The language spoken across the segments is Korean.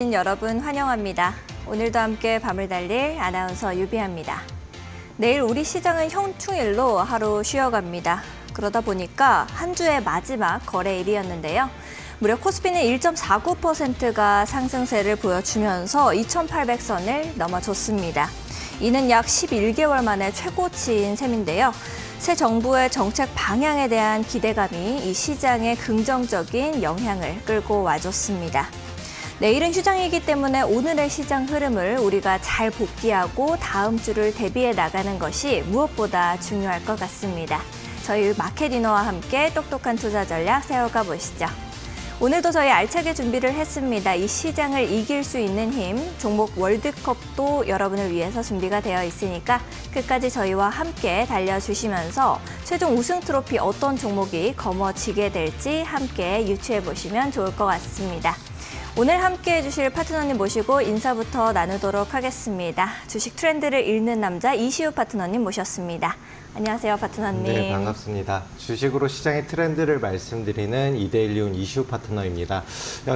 여러분 환영합니다. 오늘도 함께 밤을 달릴 아나운서 유비아입니다. 내일 우리 시장은 형충일로 하루 쉬어갑니다. 그러다 보니까 한 주의 마지막 거래일이었는데요. 무려 코스피는 1.49%가 상승세를 보여주면서 2,800선을 넘어섰습니다. 이는 약 11개월 만에 최고치인 셈인데요. 새 정부의 정책 방향에 대한 기대감이 이 시장에 긍정적인 영향을 끌고 와줬습니다. 내일은 휴장이기 때문에 오늘의 시장 흐름을 우리가 잘 복귀하고 다음 주를 대비해 나가는 것이 무엇보다 중요할 것 같습니다. 저희 마켓이너와 함께 똑똑한 투자 전략 세워가 보시죠. 오늘도 저희 알차게 준비를 했습니다. 이 시장을 이길 수 있는 힘, 종목 월드컵도 여러분을 위해서 준비가 되어 있으니까 끝까지 저희와 함께 달려주시면서 최종 우승 트로피 어떤 종목이 거머쥐게 될지 함께 유추해 보시면 좋을 것 같습니다. 오늘 함께해 주실 파트너님 모시고 인사부터 나누도록 하겠습니다. 주식 트렌드를 읽는 남자 이시우 파트너님 모셨습니다. 안녕하세요, 파트너님. 네, 반갑습니다. 주식으로 시장의 트렌드를 말씀드리는 이데일리온 이시우 파트너입니다.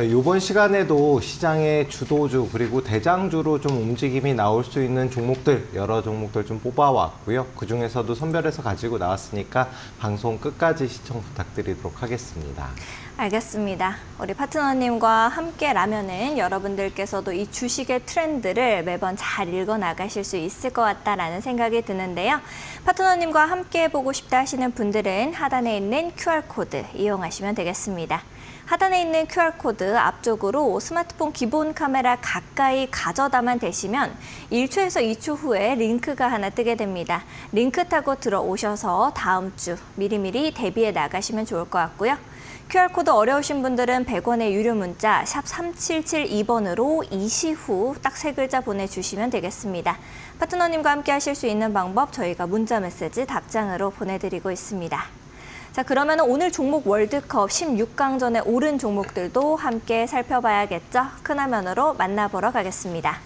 이번 시간에도 시장의 주도주 그리고 대장주로 좀 움직임이 나올 수 있는 종목들, 여러 종목들 좀 뽑아왔고요. 그중에서도 선별해서 가지고 나왔으니까 방송 끝까지 시청 부탁드리도록 하겠습니다. 알겠습니다. 우리 파트너님과 함께라면은 여러분들께서도 이 주식의 트렌드를 매번 잘 읽어 나가실 수 있을 것 같다라는 생각이 드는데요. 파트너님과 함께 해보고 싶다 하시는 분들은 하단에 있는 QR코드 이용하시면 되겠습니다. 하단에 있는 QR코드 앞쪽으로 스마트폰 기본 카메라 가까이 가져다만 대시면 1초에서 2초 후에 링크가 하나 뜨게 됩니다. 링크 타고 들어오셔서 다음 주 미리미리 대비해 나가시면 좋을 것 같고요. QR코드 어려우신 분들은 100원의 유료 문자 샵 3772번으로 이시 후 딱 3글자 보내주시면 되겠습니다. 파트너님과 함께 하실 수 있는 방법 저희가 문자 메시지 답장으로 보내드리고 있습니다. 자, 그러면 오늘 종목 월드컵 16강전에 오른 종목들도 함께 살펴봐야겠죠? 큰 화면으로 만나보러 가겠습니다.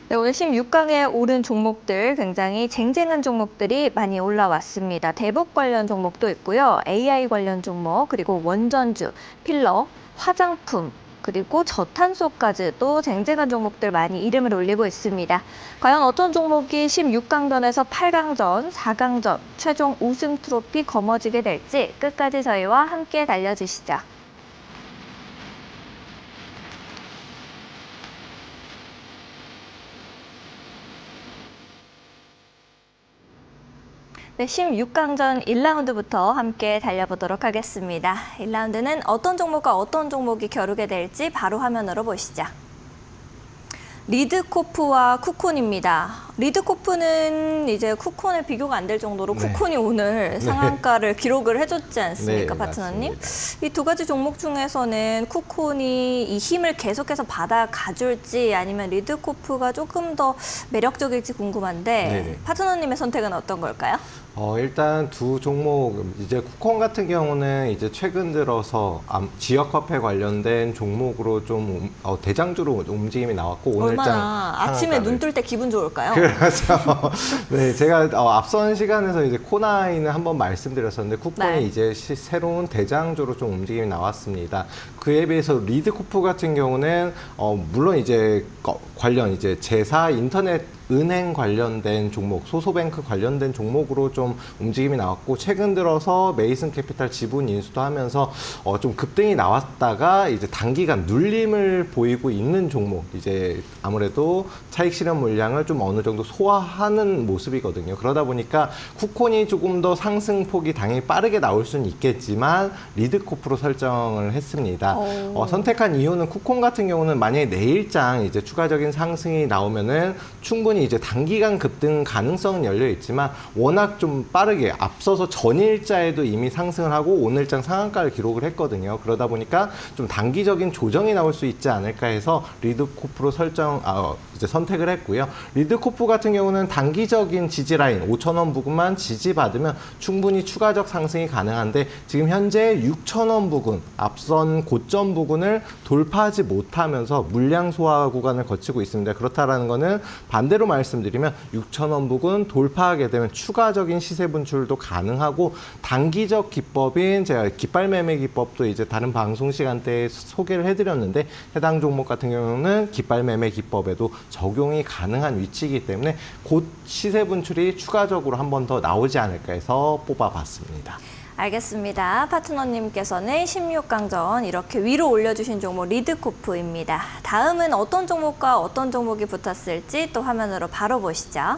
네, 오늘 16강에 오른 종목들 굉장히 쟁쟁한 종목들이 많이 올라왔습니다. 대북 관련 종목도 있고요. AI 관련 종목, 그리고 원전주, 필러, 화장품, 그리고 저탄소까지도 쟁쟁한 종목들 많이 이름을 올리고 있습니다. 과연 어떤 종목이 16강전에서 8강전, 4강전, 최종 우승 트로피 거머쥐게 될지 끝까지 저희와 함께 달려주시죠. 네, 16강전 1라운드부터 함께 달려보도록 하겠습니다. 1라운드는 어떤 종목과 어떤 종목이 겨루게 될지 바로 화면으로 보시죠. 리드코프와 쿠콘입니다. 리드코프는 이제 쿠콘에 비교가 안 될 정도로 쿠콘이 오늘 상한가를 기록을 해줬지 않습니까, 파트너님? 이 두 가지 종목 중에서는 쿠콘이 이 힘을 계속해서 받아가줄지 아니면 리드코프가 조금 더 매력적일지 궁금한데 파트너님의 선택은 어떤 걸까요? 일단 두 종목, 이제 쿠콘 같은 경우는 이제 최근 들어서 지역 화폐 관련된 종목으로 좀 대장주로 움직임이 나왔고 오늘장 얼마나 아침에 눈 뜰 때 기분 좋을까요? 그렇죠. 네, 제가 앞선 시간에서 이제 코나이는 한번 말씀드렸었는데 쿠폰이 이제 새로운 대장주로 좀 움직임이 나왔습니다. 그에 비해서 리드코프 같은 경우는 물론 이제 관련 이제 제사 인터넷 은행 관련된 종목, 소소뱅크 관련된 종목으로 좀 움직임이 나왔고 최근 들어서 메이슨 캐피탈 지분 인수도 하면서 좀 급등이 나왔다가 이제 단기간 눌림을 보이고 있는 종목, 이제 아무래도 차익 실현 물량을 좀 어느 정도 소화하는 모습이거든요. 그러다 보니까 쿠콘이 조금 더 상승폭이 당연히 빠르게 나올 수는 있겠지만 리드코프로 설정을 했습니다. 선택한 이유는 쿠콘 같은 경우는 만약에 내일장 이제 추가적인 상승이 나오면은 충분히 이제 단기간 급등 가능성은 열려 있지만 워낙 좀 빠르게 앞서서 전일자에도 이미 상승을 하고 오늘장 상한가를 기록을 했거든요. 그러다 보니까 좀 단기적인 조정이 나올 수 있지 않을까 해서 리드코프로 이제 선택을 했고요. 리드코프 같은 경우는 단기적인 지지 라인 5,000원 부근만 지지받으면 충분히 추가적 상승이 가능한데 지금 현재 6,000원 부근, 앞선 고점 부근을 돌파하지 못하면서 물량 소화 구간을 거치고 있습니다. 그렇다라는 거는 반대로 말씀드리면 6,000원 부근 돌파하게 되면 추가적인 시세 분출도 가능하고 단기적 기법인 제가 깃발 매매 기법도 이제 다른 방송 시간대에 소개를 해드렸는데 해당 종목 같은 경우는 깃발 매매 기법에도 적용이 가능한 위치이기 때문에 곧 시세 분출이 추가적으로 한 번 더 나오지 않을까 해서 뽑아봤습니다. 알겠습니다. 파트너님께서는 16강전 이렇게 위로 올려주신 종목 리드코프입니다. 다음은 어떤 종목과 어떤 종목이 붙었을지 또 화면으로 바로 보시죠.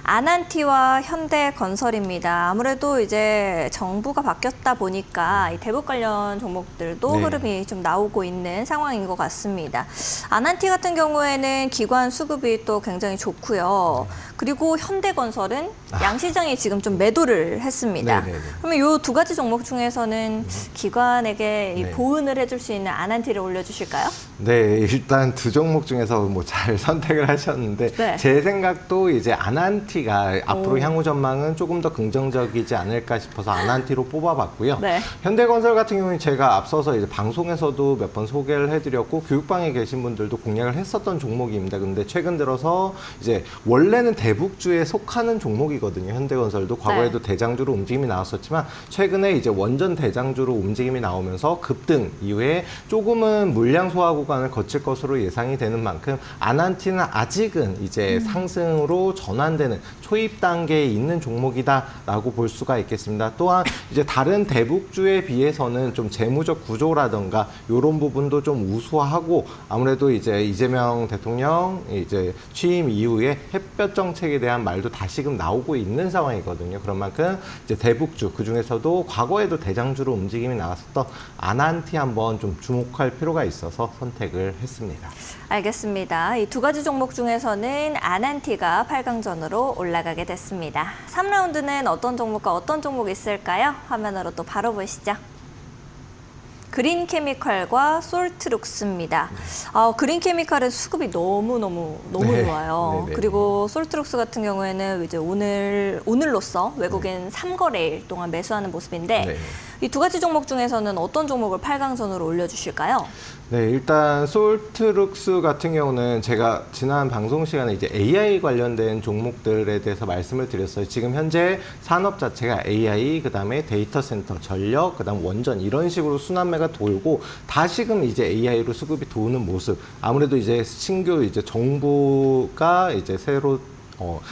아난티와 현대건설입니다. 아무래도 이제 정부가 바뀌었다 보니까 이 대북 관련 종목들도 네. 흐름이 좀 나오고 있는 상황인 것 같습니다. 아난티 같은 경우에는 기관 수급이 또 굉장히 좋고요. 그리고 현대건설은 양시장이 지금 좀 매도를 했습니다. 네네네. 그러면 이 두 가지 종목 중에서는 기관에게 이 네. 보은을 해줄 수 있는 아난티를 올려주실까요? 네, 일단 두 종목 중에서 뭐 잘 선택을 하셨는데 네. 제 생각도 이제 아난티가 앞으로 오. 향후 전망은 조금 더 긍정적이지 않을까 싶어서 아난티로 뽑아봤고요. 네. 현대건설 같은 경우는 제가 앞서서 이제 방송에서도 몇 번 소개를 해드렸고 교육방에 계신 분들도 공략을 했었던 종목입니다. 근데 최근 들어서 이제 원래는 대북주에 속하는 종목이거든요. 현대건설도 과거에도 네. 대장주로 움직임이 나왔었지만 최근에 이제 원전 대장주로 움직임이 나오면서 급등 이후에 조금은 물량 소화 구간을 거칠 것으로 예상이 되는 만큼 아난티는 아직은 이제 상승으로 전환되는 초입 단계에 있는 종목이다라고 볼 수가 있겠습니다. 또한 이제 다른 대북주에 비해서는 좀 재무적 구조라던가 이런 부분도 좀 우수하고 아무래도 이제 이재명 대통령 이제 취임 이후에 햇볕 정책에 대한 말도 다시금 나오고 있는 상황이거든요. 그런 만큼 이제 대북주 그 중에서도 과거에도 대장주로 움직임이 나왔었던 아난티 한번 좀 주목할 필요가 있어서 선택을 했습니다. 알겠습니다. 이 두 가지 종목 중에서는 아난티가 8강전으로 올라가게 됐습니다. 3라운드는 어떤 종목과 어떤 종목이 있을까요? 화면으로 또 바로 보시죠. 그린케미칼과 솔트룩스입니다. 그린케미칼은 수급이 너무 네. 좋아요. 네네. 그리고 솔트룩스 같은 경우에는 이제 오늘로써 외국인 3거래일 동안 매수하는 모습인데 네. 이 두 가지 종목 중에서는 어떤 종목을 8강전으로 올려주실까요? 네, 일단 솔트룩스 같은 경우는 제가 지난 방송 시간에 이제 AI 관련된 종목들에 대해서 말씀을 드렸어요. 지금 현재 산업 자체가 AI, 그다음에 데이터 센터, 전력, 그다음 원전 이런 식으로 순환매가 돌고 다시금 이제 AI로 수급이 도는 모습. 아무래도 이제 신규 이제 정부가 이제 새로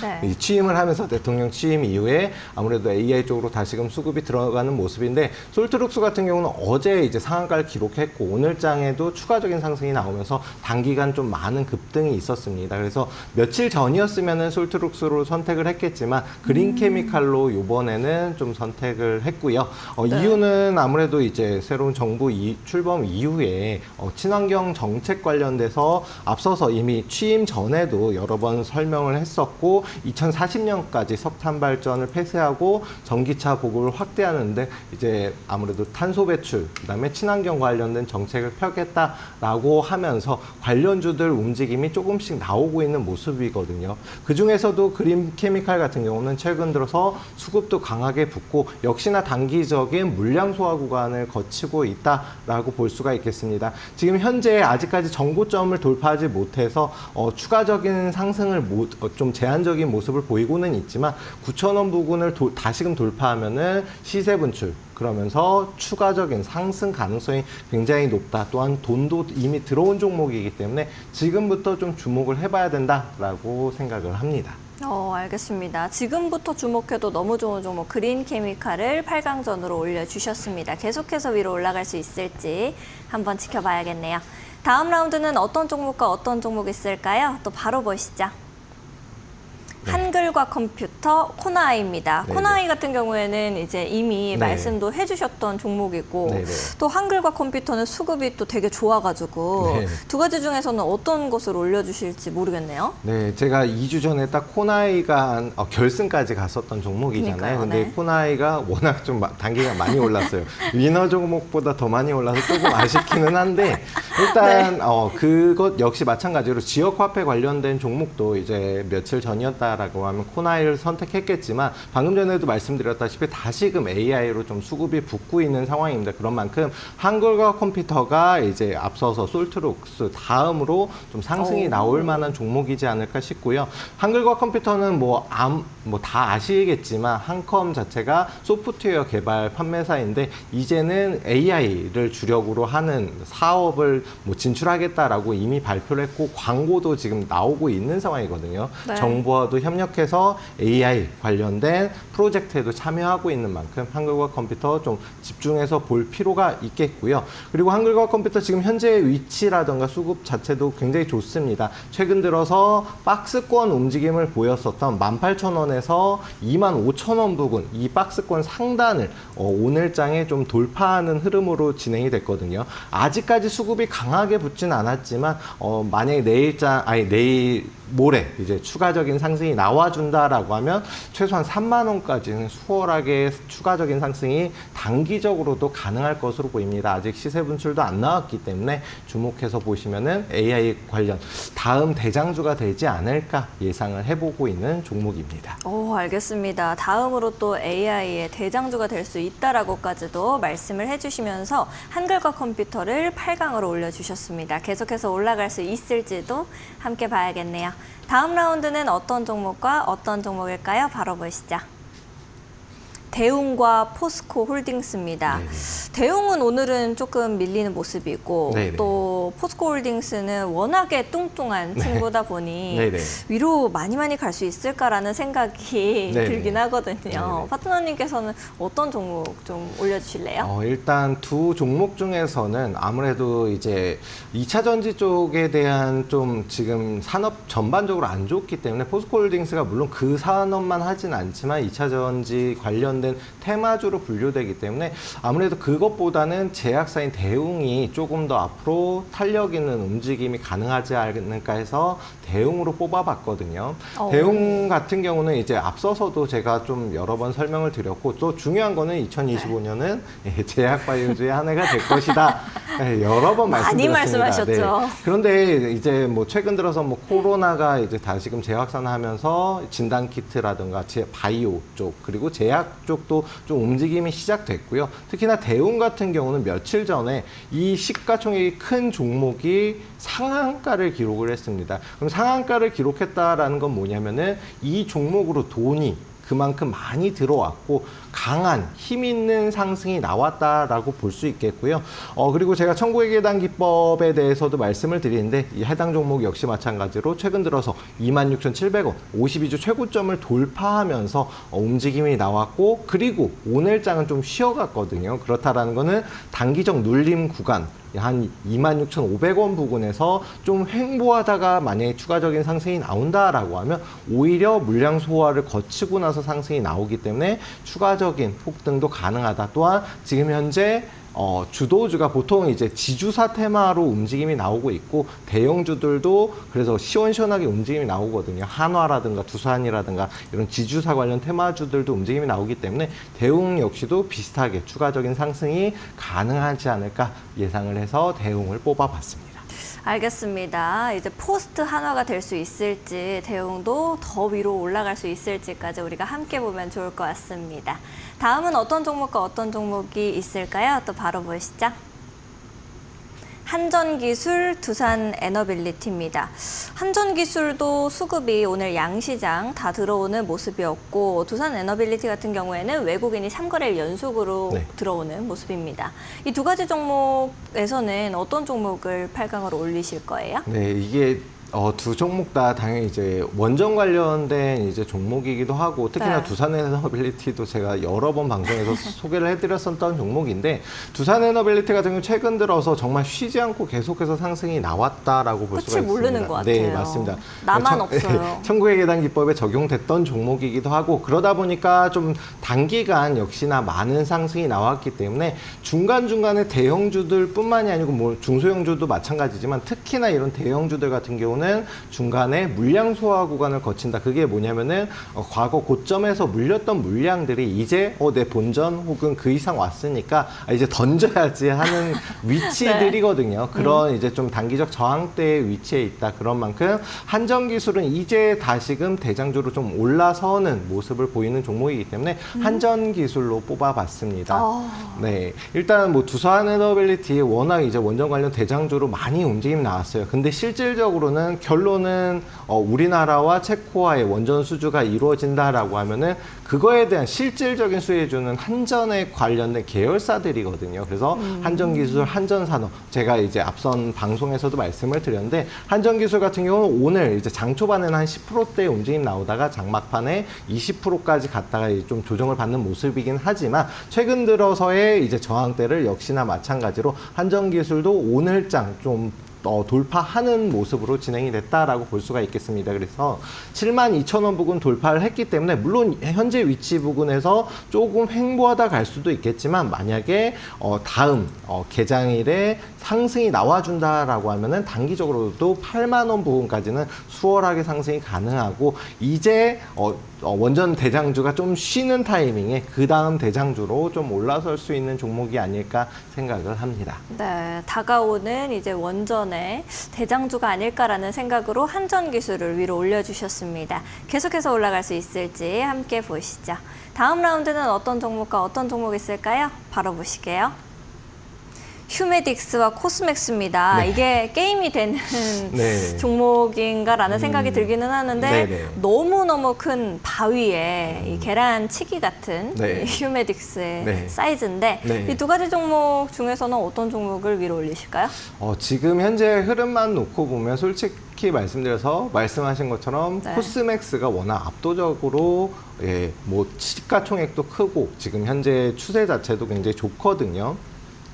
네. 이 취임을 하면서 대통령 취임 이후에 아무래도 AI 쪽으로 다시금 수급이 들어가는 모습인데 솔트룩스 같은 경우는 어제 이제 상한가를 기록했고 오늘 장에도 추가적인 상승이 나오면서 단기간 좀 많은 급등이 있었습니다. 그래서 며칠 전이었으면은 솔트룩스로 선택을 했겠지만 그린케미칼로 이번에는 좀 선택을 했고요. 네. 이유는 아무래도 이제 새로운 정부 출범 이후에 친환경 정책 관련돼서 앞서서 이미 취임 전에도 여러 번 설명을 했었고 2040년까지 석탄 발전을 폐쇄하고 전기차 보급을 확대하는 등 이제 아무래도 탄소 배출, 그다음에 친환경 관련된 정책을 펴겠다라고 하면서 관련주들 움직임이 조금씩 나오고 있는 모습이거든요. 그 중에서도 그린케미칼 같은 경우는 최근 들어서 수급도 강하게 붙고 역시나 단기적인 물량 소화 구간을 거치고 있다라고 볼 수가 있겠습니다. 지금 현재 아직까지 정고점을 돌파하지 못해서 추가적인 상승을 좀 제한적인 모습을 보이고는 있지만 9,000원 부근을 다시금 돌파하면은 시세 분출 그러면서 추가적인 상승 가능성이 굉장히 높다. 또한 돈도 이미 들어온 종목이기 때문에 지금부터 좀 주목을 해봐야 된다라고 생각을 합니다. 알겠습니다. 지금부터 주목해도 너무 좋은 종목 그린케미칼을 8강전으로 올려주셨습니다. 계속해서 위로 올라갈 수 있을지 한번 지켜봐야겠네요. 다음 라운드는 어떤 종목과 어떤 종목이 있을까요? 또 바로 보시죠. 한글과 컴퓨터 코나이입니다. 네네. 코나이 같은 경우에는 이제 이미 네. 말씀도 해주셨던 종목이고 네네. 또 한글과 컴퓨터는 수급이 또 되게 좋아가지고 네. 두 가지 중에서는 어떤 것을 올려주실지 모르겠네요. 네, 제가 2주 전에 딱 코나이가 결승까지 갔었던 종목이잖아요. 그러니까요, 근데 네. 코나이가 워낙 좀 단기가 많이 올랐어요. 위너 종목보다 더 많이 올라서 조금 아쉽기는 한데 일단 그것 역시 마찬가지로 지역 화폐 관련된 종목도 이제 며칠 전이었다라고 하는 하면 코나이를 선택했겠지만 방금 전에도 말씀드렸다시피 다시금 AI로 좀 수급이 붙고 있는 상황입니다. 그런 만큼 한글과 컴퓨터가 이제 앞서서 솔트록스 다음으로 좀 상승이 나올 만한 종목이지 않을까 싶고요. 한글과 컴퓨터는 뭐 다 아시겠지만 한컴 자체가 소프트웨어 개발 판매사인데 이제는 AI를 주력으로 하는 사업을 뭐 진출하겠다라고 이미 발표를 했고 광고도 지금 나오고 있는 상황이거든요. 네. 정부와도 협력해서 AI 관련된 프로젝트에도 참여하고 있는 만큼 한글과 컴퓨터 좀 집중해서 볼 필요가 있겠고요. 그리고 한글과 컴퓨터 지금 현재 위치라든가 수급 자체도 굉장히 좋습니다. 최근 들어서 박스권 움직임을 보였었던 18,000원에서 25,000원 부근 이 박스권 상단을 오늘장에 좀 돌파하는 흐름으로 진행이 됐거든요. 아직까지 수급이 강하게 붙진 않았지만 만약에 내일 모레 이제 추가적인 상승이 나와준다라고 하면 최소한 3만 원까지는 수월하게 추가적인 상승이 단기적으로도 가능할 것으로 보입니다. 아직 시세 분출도 안 나왔기 때문에 주목해서 보시면은 AI 관련 다음 대장주가 되지 않을까 예상을 해보고 있는 종목입니다. 오, 알겠습니다. 다음으로 또 AI의 대장주가 될 수 있다라고까지도 말씀을 해주시면서 한글과 컴퓨터를 8강으로 올려주셨습니다. 계속해서 올라갈 수 있을지도 함께 봐야겠네요. 다음 라운드는 어떤 종목과 어떤 종목일까요? 바로 보시죠. 대웅과 포스코 홀딩스입니다. 네네. 대웅은 오늘은 조금 밀리는 모습이고 네네. 또 포스코 홀딩스는 워낙에 뚱뚱한 친구다 보니 네네. 위로 많이 갈 수 있을까라는 생각이 네네. 들긴 하거든요. 네네. 파트너님께서는 어떤 종목 좀 올려주실래요? 일단 두 종목 중에서는 아무래도 이제 2차 전지 쪽에 대한 좀 지금 산업 전반적으로 안 좋기 때문에 포스코홀딩스가 물론 그 산업만 하진 않지만 2차 전지 관련된 테마주로 분류되기 때문에 아무래도 그것보다는 제약사인 대웅이 조금 더 앞으로 탄력 있는 움직임이 가능하지 않을까 해서 대웅으로 뽑아봤거든요. 대웅 같은 경우는 이제 앞서서도 제가 좀 여러 번 설명을 드렸고 또 중요한 거는 2025년은 제약바이오주의 한 해가 될 것이다. 여러 번 많이 말씀드렸습니다. 말씀하셨죠. 네. 그런데 이제 뭐 최근 들어서 뭐 코로나가 이제 다시금 재확산하면서 진단키트라든가 바이오 쪽 그리고 제약 쪽도 좀 움직임이 시작됐고요. 특히나 대웅 같은 경우는 며칠 전에 이 시가총액이 큰 종목이 상한가를 기록을 했습니다. 그럼 상한가를 기록했다라는 건 뭐냐면은 이 종목으로 돈이 그만큼 많이 들어왔고 강한 힘 있는 상승이 나왔다라고 볼 수 있겠고요. 그리고 제가 청구의 계단 기법에 대해서도 말씀을 드리는데 이 해당 종목 역시 마찬가지로 최근 들어서 26,700원 52주 최고점을 돌파하면서 움직임이 나왔고 그리고 오늘장은 좀 쉬어갔거든요. 그렇다라는 거는 단기적 눌림 구간 한 26,500원 부근에서 좀 횡보하다가 만약에 추가적인 상승이 나온다라고 하면 오히려 물량 소화를 거치고 나서 상승이 나오기 때문에 추가적인 폭등도 가능하다. 또한 지금 현재 주도주가 보통 이제 지주사 테마로 움직임이 나오고 있고 대형주들도 그래서 시원시원하게 움직임이 나오거든요. 한화라든가 두산이라든가 이런 지주사 관련 테마주들도 움직임이 나오기 때문에 대웅 역시도 비슷하게 추가적인 상승이 가능하지 않을까 예상을 해서 대웅을 뽑아봤습니다. 알겠습니다. 이제 포스트 한화가 될 수 있을지 대웅도 더 위로 올라갈 수 있을지까지 우리가 함께 보면 좋을 것 같습니다. 다음은 어떤 종목과 어떤 종목이 있을까요? 또 바로 보시죠. 한전기술, 두산에너빌리티입니다. 한전기술도 수급이 오늘 양시장 다 들어오는 모습이었고 두산에너빌리티 같은 경우에는 외국인이 3거래일 연속으로 들어오는 모습입니다. 이 두 가지 종목에서는 어떤 종목을 8강으로 올리실 거예요? 네, 이게 두 종목 다 당연히 이제 원전 관련된 이제 종목이기도 하고 특히나 두산에너빌리티도 제가 여러 번 방송에서 소개를 해드렸었던 종목인데 두산에너빌리티 같은 경우 최근 들어서 정말 쉬지 않고 계속해서 상승이 나왔다라고 볼 수가 있습니다. 모르는 것 같아요. 네, 맞습니다. 나만 없어요. 청구의 계단 기법에 적용됐던 종목이기도 하고 그러다 보니까 좀 단기간 역시나 많은 상승이 나왔기 때문에 중간중간에 대형주들 뿐만이 아니고 뭐 중소형주도 마찬가지지만 특히나 이런 대형주들 같은 경우는 되면은 중간에 물량 소화 구간을 거친다. 그게 뭐냐면은 과거 고점에서 물렸던 물량들이 이제 내 본전 혹은 그 이상 왔으니까 이제 던져야지 하는 위치들이거든요. 그런 이제 좀 단기적 저항대의 위치에 있다. 그런 만큼 한전 기술은 이제 다시금 대장주로 좀 올라서는 모습을 보이는 종목이기 때문에 한전 기술로 뽑아봤습니다. 네, 일단 뭐 두산 에너빌리티 워낙 이제 원전 관련 대장주로 많이 움직임이 나왔어요. 근데 실질적으로는 결론은 우리나라와 체코와의 원전 수주가 이루어진다라고 하면은 그거에 대한 실질적인 수혜주는 한전에 관련된 계열사들이거든요. 그래서 한전기술, 한전산업, 제가 이제 앞선 방송에서도 말씀을 드렸는데 한전기술 같은 경우는 오늘 이제 장 초반에는 한 10%대 움직임 나오다가 장막판에 20%까지 갔다가 좀 조정을 받는 모습이긴 하지만 최근 들어서의 이제 저항대를 역시나 마찬가지로 한전기술도 오늘장 좀 돌파하는 모습으로 진행이 됐다라고 볼 수가 있겠습니다. 그래서 72,000원 부근 돌파를 했기 때문에 물론 현재 위치 부근에서 조금 횡보하다 갈 수도 있겠지만 만약에 다음 개장일에 상승이 나와준다라고 하면은 단기적으로도 8만 원 부근까지는 수월하게 상승이 가능하고 이제 원전 대장주가 좀 쉬는 타이밍에 그 다음 대장주로 좀 올라설 수 있는 종목이 아닐까 생각을 합니다. 네, 다가오는 이제 원전의 대장주가 아닐까라는 생각으로 한전 기술을 위로 올려주셨습니다. 계속해서 올라갈 수 있을지 함께 보시죠. 다음 라운드는 어떤 종목과 어떤 종목 있을까요? 바로 보시게요. 휴메딕스와 코스맥스입니다. 네. 이게 게임이 되는 네. 종목인가라는 생각이 들기는 하는데 네네. 너무너무 큰 바위에 이 계란치기 같은 네. 이 휴메딕스의 네. 사이즈인데 네. 이 두 가지 종목 중에서는 어떤 종목을 위로 올리실까요? 지금 현재 흐름만 놓고 보면 솔직히 말씀드려서 말씀하신 것처럼 네. 코스맥스가 워낙 압도적으로 뭐 시가총액도 크고 지금 현재 추세 자체도 굉장히 좋거든요.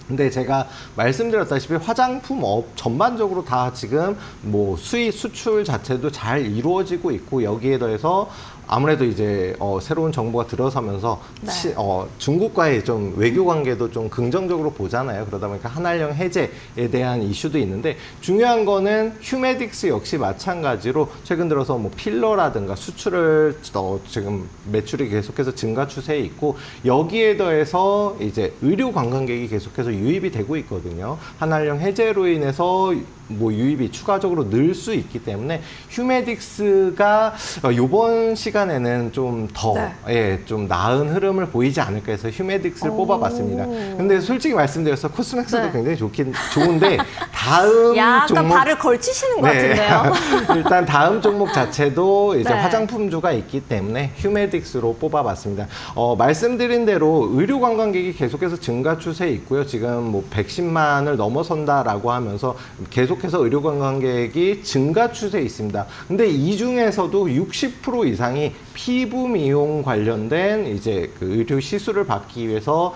근데 제가 말씀드렸다시피 화장품 업 전반적으로 다 지금 뭐 수출 자체도 잘 이루어지고 있고 여기에 더해서 아무래도 이제 새로운 정부가 들어서면서 네. 중국과의 좀 외교 관계도 좀 긍정적으로 보잖아요. 그러다 보니까 한알령 해제에 대한 이슈도 있는데 중요한 거는 휴메딕스 역시 마찬가지로 최근 들어서 뭐 필러라든가 수출을 지금 매출이 계속해서 증가 추세에 있고 여기에 더해서 이제 의료 관광객이 계속해서 유입이 되고 있거든요. 한알령 해제로 인해서 뭐 유입이 추가적으로 늘 수 있기 때문에 휴메딕스가 이번 시간에는 좀 더 좀 나은 흐름을 보이지 않을까 해서 휴메딕스를 뽑아봤습니다. 근데 솔직히 말씀드려서 코스맥스도 네. 굉장히 좋은데 다음 약간 종목 발을 걸치시는 것 같은데요. 일단 다음 종목 자체도 이제 네. 화장품주가 있기 때문에 휴메딕스로 뽑아봤습니다. 말씀드린 대로 의료 관광객이 계속해서 증가 추세에 있고요. 지금 뭐 110만을 넘어선다라고 하면서 계속해서 의료 관광객이 증가 추세에 있습니다. 근데 이 중에서도 60% 이상이 피부 미용 관련된 이제 그 의료 시술을 받기 위해서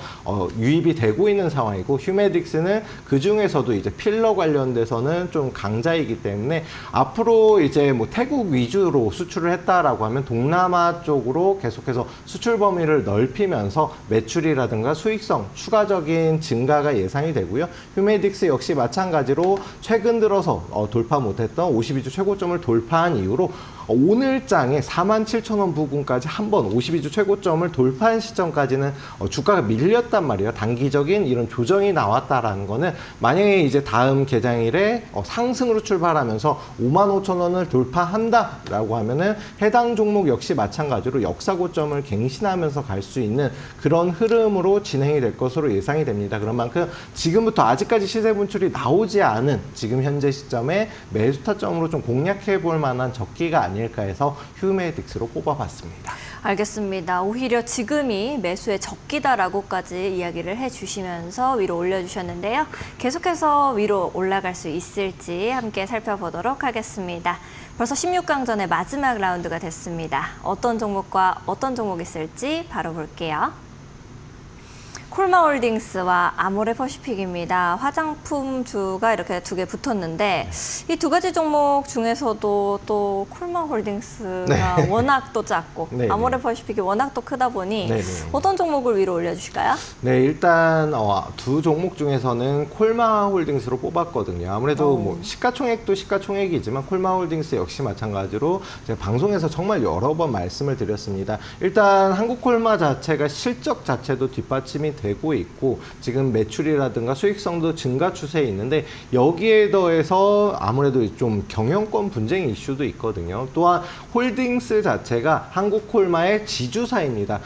유입이 되고 있는 상황이고 휴메딕스는 그 중에서도 이제 필러 관련돼서는 좀 강자이기 때문에 앞으로 이제 뭐 태국 위주로 수출을 했다라고 하면 동남아 쪽으로 계속해서 수출 범위를 넓히면서 매출이라든가 수익성 추가적인 증가가 예상이 되고요. 휴메딕스 역시 마찬가지로 최근 들어서 돌파 못했던 52주 최고점을 돌파한 이후로 오늘장에 47,000원 부근까지 한번 52주 최고점을 돌파한 시점까지는 주가가 밀렸단 말이에요. 단기적인 이런 조정이 나왔다라는 거는 만약에 이제 다음 개장일에 상승으로 출발하면서 55,000원을 돌파한다라고 하면은 해당 종목 역시 마찬가지로 역사 고점을 갱신하면서 갈 수 있는 그런 흐름으로 진행이 될 것으로 예상이 됩니다. 그런 만큼 지금부터 아직까지 시세 분출이 나오지 않은 지금 현재 시점에 매수 타점으로 좀 공략해 볼 만한 적기가 아닐까 해서 휴메딕스로 뽑아봤습니다. 알겠습니다. 오히려 지금이 매수의 적기다라고까지 이야기를 해주시면서 위로 올려주셨는데요. 계속해서 위로 올라갈 수 있을지 함께 살펴보도록 하겠습니다. 벌써 16강전의 마지막 라운드가 됐습니다. 어떤 종목과 어떤 종목이 있을지 바로 볼게요. 콜마홀딩스와 아모레퍼시픽입니다. 화장품주가 이렇게 두 개 붙었는데 이 두 가지 종목 중에서도 또 콜마홀딩스가 네. 워낙 또 작고 네, 네. 아모레퍼시픽이 워낙 또 크다 보니 네, 네. 어떤 종목을 위로 올려주실까요? 네, 일단 두 종목 중에서는 콜마홀딩스로 뽑았거든요. 아무래도 뭐 시가총액도 시가총액이지만 콜마홀딩스 역시 마찬가지로 제가 방송에서 정말 여러 번 말씀을 드렸습니다. 일단 한국콜마 자체가 실적 자체도 뒷받침이 되고 있고 지금 매출이라든가 수익성도 증가 추세에 있는데 여기에 더해서 아무래도 좀 경영권 분쟁 이슈도 있거든요. 또한 홀딩스 자체가 한국콜마의 지주사입니다.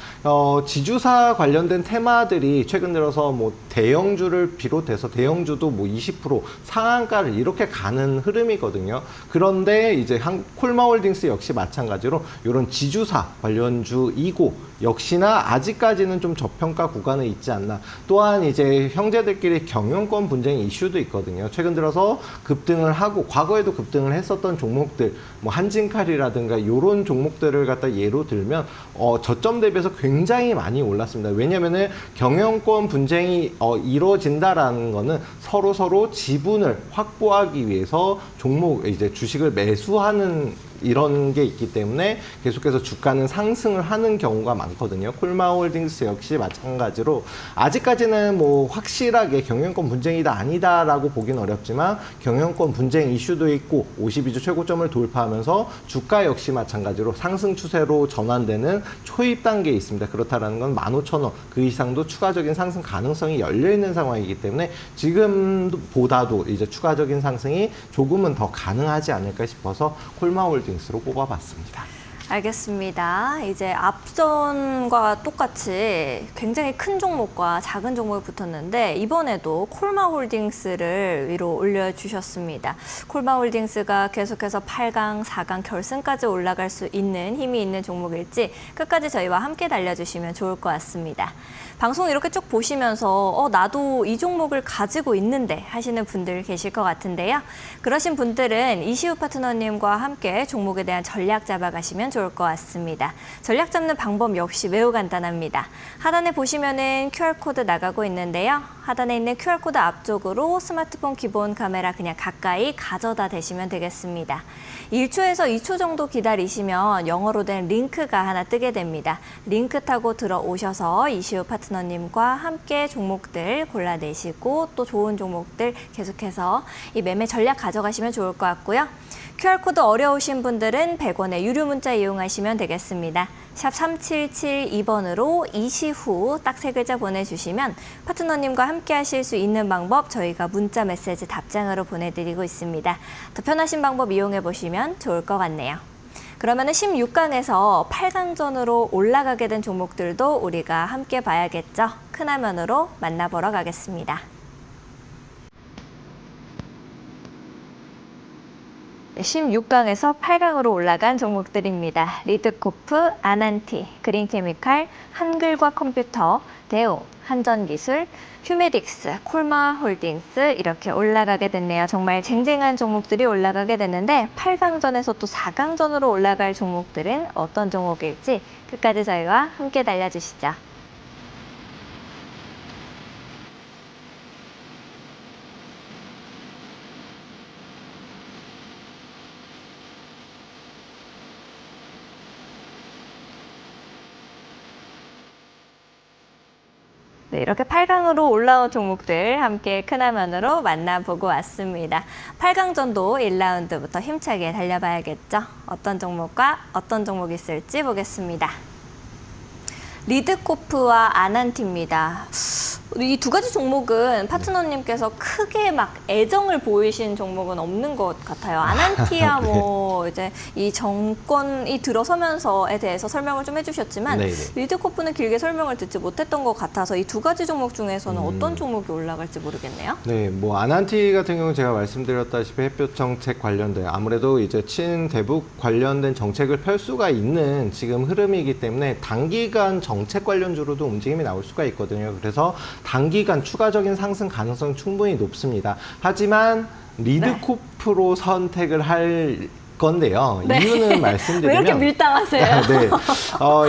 지주사 관련된 테마들이 최근 들어서 뭐 대형주를 비롯해서 대형주도 뭐 20% 상한가를 이렇게 가는 흐름이거든요. 그런데 이제 콜마홀딩스 역시 마찬가지로 이런 지주사 관련주이고 역시나 아직까지는 좀 저평가 구간에 있지 않나. 또한 이제 형제들끼리 경영권 분쟁 이슈도 있거든요. 최근 들어서 급등을 하고 과거에도 급등을 했었던 종목들, 뭐 한진칼이라든가 이런 종목들을 갖다 예로 들면 저점 대비해서 굉장히 많이 올랐습니다. 왜냐면은 경영권 분쟁이 이루어진다라는 거는 서로 지분을 확보하기 위해서 종목 이제 주식을 매수하는 이런 게 있기 때문에 계속해서 주가는 상승을 하는 경우가 많거든요. 콜마홀딩스 역시 마찬가지로 아직까지는 뭐 확실하게 경영권 분쟁이다 아니다라고 보긴 어렵지만 경영권 분쟁 이슈도 있고 52주 최고점을 돌파하면서 주가 역시 마찬가지로 상승 추세로 전환되는 초입 단계에 있습니다. 그렇다라는 건 15,000원 그 이상도 추가적인 상승 가능성이 열려 있는 상황이기 때문에 지금보다도 이제 추가적인 상승이 조금은 더 가능하지 않을까 싶어서 콜마홀딩스로 뽑아봤습니다. 알겠습니다. 이제 앞전과 똑같이 굉장히 큰 종목과 작은 종목이 붙었는데 이번에도 콜마홀딩스를 위로 올려주셨습니다. 콜마홀딩스가 계속해서 8강, 4강 결승까지 올라갈 수 있는 힘이 있는 종목일지 끝까지 저희와 함께 달려주시면 좋을 것 같습니다. 방송 이렇게 쭉 보시면서 나도 이 종목을 가지고 있는데 하시는 분들 계실 것 같은데요. 그러신 분들은 이시우 파트너님과 함께 종목에 대한 전략 잡아가시면 좋을 것 같습니다. 전략 잡는 방법 역시 매우 간단합니다. 하단에 보시면은 QR코드 나가고 있는데요. 하단에 있는 QR코드 앞쪽으로 스마트폰 기본 카메라 그냥 가까이 가져다 대시면 되겠습니다. 1초에서 2초 정도 기다리시면 영어로 된 링크가 하나 뜨게 됩니다. 링크 타고 들어오셔서 이시우 파트너님과 함께 종목들 골라내시고 또 좋은 종목들 계속해서 이 매매 전략 가져가시면 좋을 것 같고요. QR코드 어려우신 분들은 100원의 유료 문자 이용하시면 되겠습니다. 샵 3772번으로 이시후 딱 3글자 보내주시면 파트너님과 함께 하실 수 있는 방법 저희가 문자 메시지 답장으로 보내드리고 있습니다. 더 편하신 방법 이용해 보시면 좋을 것 같네요. 그러면 16강에서 8강전으로 올라가게 된 종목들도 우리가 함께 봐야겠죠. 큰 화면으로 만나보러 가겠습니다. 16강에서 8강으로 올라간 종목들입니다. 리드코프, 아난티, 그린케미칼, 한글과 컴퓨터, 대우, 한전기술, 휴메딕스, 콜마홀딩스 이렇게 올라가게 됐네요. 정말 쟁쟁한 종목들이 올라가게 됐는데 8강전에서 또 4강전으로 올라갈 종목들은 어떤 종목일지 끝까지 저희와 함께 달려주시죠. 네, 이렇게 8강으로 올라온 종목들 함께 큰 화면으로 만나보고 왔습니다. 8강전도 1라운드부터 힘차게 달려봐야겠죠. 어떤 종목과 어떤 종목이 있을지 보겠습니다. 리드코프와 아난티입니다. 이 두 가지 종목은 파트너님께서 크게 막 애정을 보이신 종목은 없는 것 같아요. 아난티야 뭐 이제 이 정권이 들어서면서에 대해서 설명을 좀 해주셨지만 네네. 리드코프는 길게 설명을 듣지 못했던 것 같아서 이 두 가지 종목 중에서는 어떤 종목이 올라갈지 모르겠네요. 네, 뭐 아난티 같은 경우는 제가 말씀드렸다시피 햇볕 정책 관련된 아무래도 이제 친대북 관련된 정책을 펼 수가 있는 지금 흐름이기 때문에 단기간 정책 관련주로도 움직임이 나올 수가 있거든요. 그래서 단기간 추가적인 상승 가능성 충분히 높습니다. 하지만 리드코프로 선택을 할 건데요. 네. 이유는 말씀드리면 왜 이렇게 밀당하세요? 네.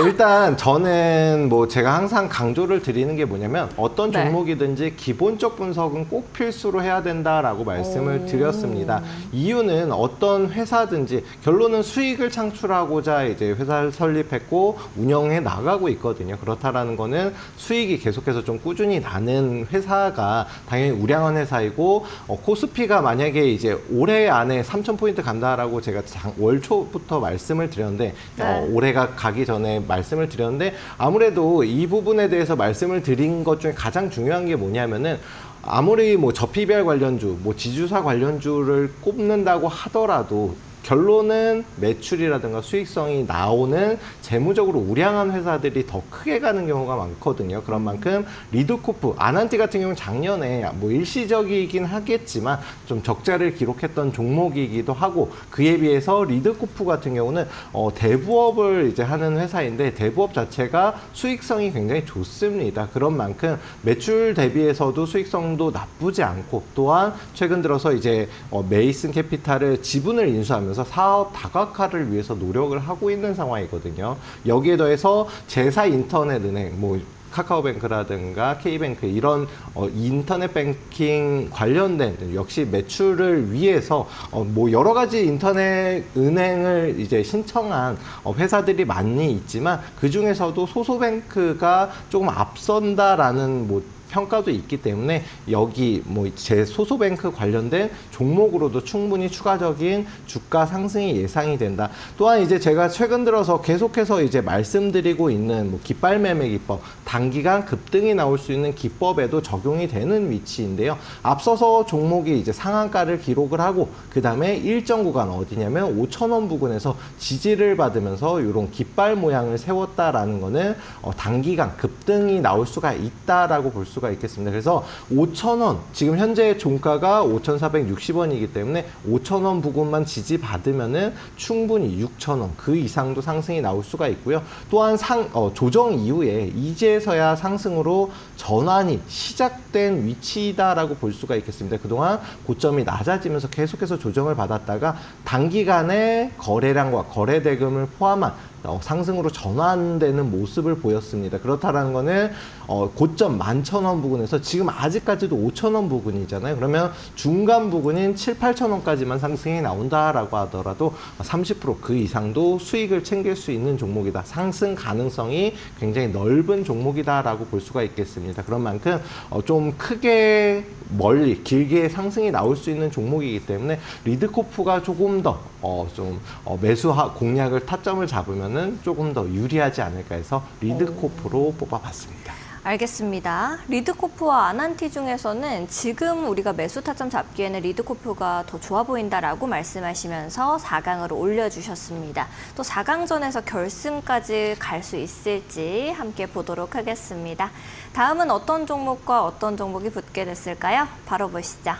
일단 저는 뭐 제가 항상 강조를 드리는 게 뭐냐면 어떤 네. 종목이든지 기본적 분석은 꼭 필수로 해야 된다라고 말씀을 오. 드렸습니다. 이유는 어떤 회사든지 결론은 수익을 창출하고자 이제 회사를 설립했고 운영해 나가고 있거든요. 그렇다라는 거는 수익이 계속해서 좀 꾸준히 나는 회사가 당연히 우량한 회사이고 코스피가 만약에 이제 올해 안에 3,000포인트 간다라고 제가 월 초부터 말씀을 드렸는데 네. 올해가 가기 전에 말씀을 드렸는데 아무래도 이 부분에 대해서 말씀을 드린 것 중에 가장 중요한 게 뭐냐면은 아무리 뭐 저PBR 관련주, 뭐 지주사 관련주를 꼽는다고 하더라도 결론은 매출이라든가 수익성이 나오는 재무적으로 우량한 회사들이 더 크게 가는 경우가 많거든요. 그런 만큼 리드코프, 아난티 같은 경우는 작년에 뭐 일시적이긴 하겠지만 좀 적자를 기록했던 종목이기도 하고 그에 비해서 리드코프 같은 경우는 대부업을 이제 하는 회사인데 대부업 자체가 수익성이 굉장히 좋습니다. 그런 만큼 매출 대비해서도 수익성도 나쁘지 않고 또한 최근 들어서 이제 메이슨 캐피탈을 지분을 인수하면서 사업 다각화를 위해서 노력을 하고 있는 상황이거든요. 여기에 더해서 제사인터넷은행, 뭐 카카오뱅크라든가 K뱅크 이런 인터넷 뱅킹 관련된 역시 매출을 위해서 뭐 여러 가지 인터넷 은행을 이제 신청한 회사들이 많이 있지만 그 중에서도 소소뱅크가 조금 앞선다라는 뭐 평가도 있기 때문에 여기 뭐 제 소소뱅크 관련된 종목으로도 충분히 추가적인 주가 상승이 예상이 된다. 또한 이제 제가 최근 들어서 계속해서 이제 말씀드리고 있는 뭐 깃발 매매 기법, 단기간 급등이 나올 수 있는 기법에도 적용이 되는 위치인데요. 앞서서 종목이 이제 상한가를 기록을 하고 그 다음에 일정 구간 어디냐면 5,000원 부근에서 지지를 받으면서 이런 깃발 모양을 세웠다라는 거는 단기간 급등이 나올 수가 있다라고 볼 수가 있겠습니다. 그래서 5,000원, 지금 현재 종가가 5,460원이기 때문에 5,000원 부근만 지지받으면은 충분히 6,000원 그 이상도 상승이 나올 수가 있고요. 또한 조정 이후에 이제서야 상승으로 전환이 시작된 위치다라고 볼 수가 있겠습니다. 그동안 고점이 낮아지면서 계속해서 조정을 받았다가 단기간에 거래량과 거래 대금을 포함한 상승으로 전환되는 모습을 보였습니다. 그렇다라는 거는 고점 11,000원 부근에서 지금 아직까지도 5,000원 부근이잖아요. 그러면 중간 부근인 7, 8,000원까지만 상승이 나온다라고 하더라도 30%그 이상도 수익을 챙길 수 있는 종목이다. 상승 가능성이 굉장히 넓은 종목이다라고 볼 수가 있겠습니다. 그런 만큼 좀 크게 멀리 길게 상승이 나올 수 있는 종목이기 때문에 리드코프가 조금 더 매수 공략을 타점을 잡으면은 조금 더 유리하지 않을까 해서 리드코프로 뽑아봤습니다. 알겠습니다. 리드코프와 아난티 중에서는 지금 우리가 매수 타점 잡기에는 리드코프가 더 좋아 보인다라고 말씀하시면서 4강으로 올려주셨습니다. 또 4강전에서 결승까지 갈 수 있을지 함께 보도록 하겠습니다. 다음은 어떤 종목과 어떤 종목이 붙게 됐을까요? 바로 보시죠.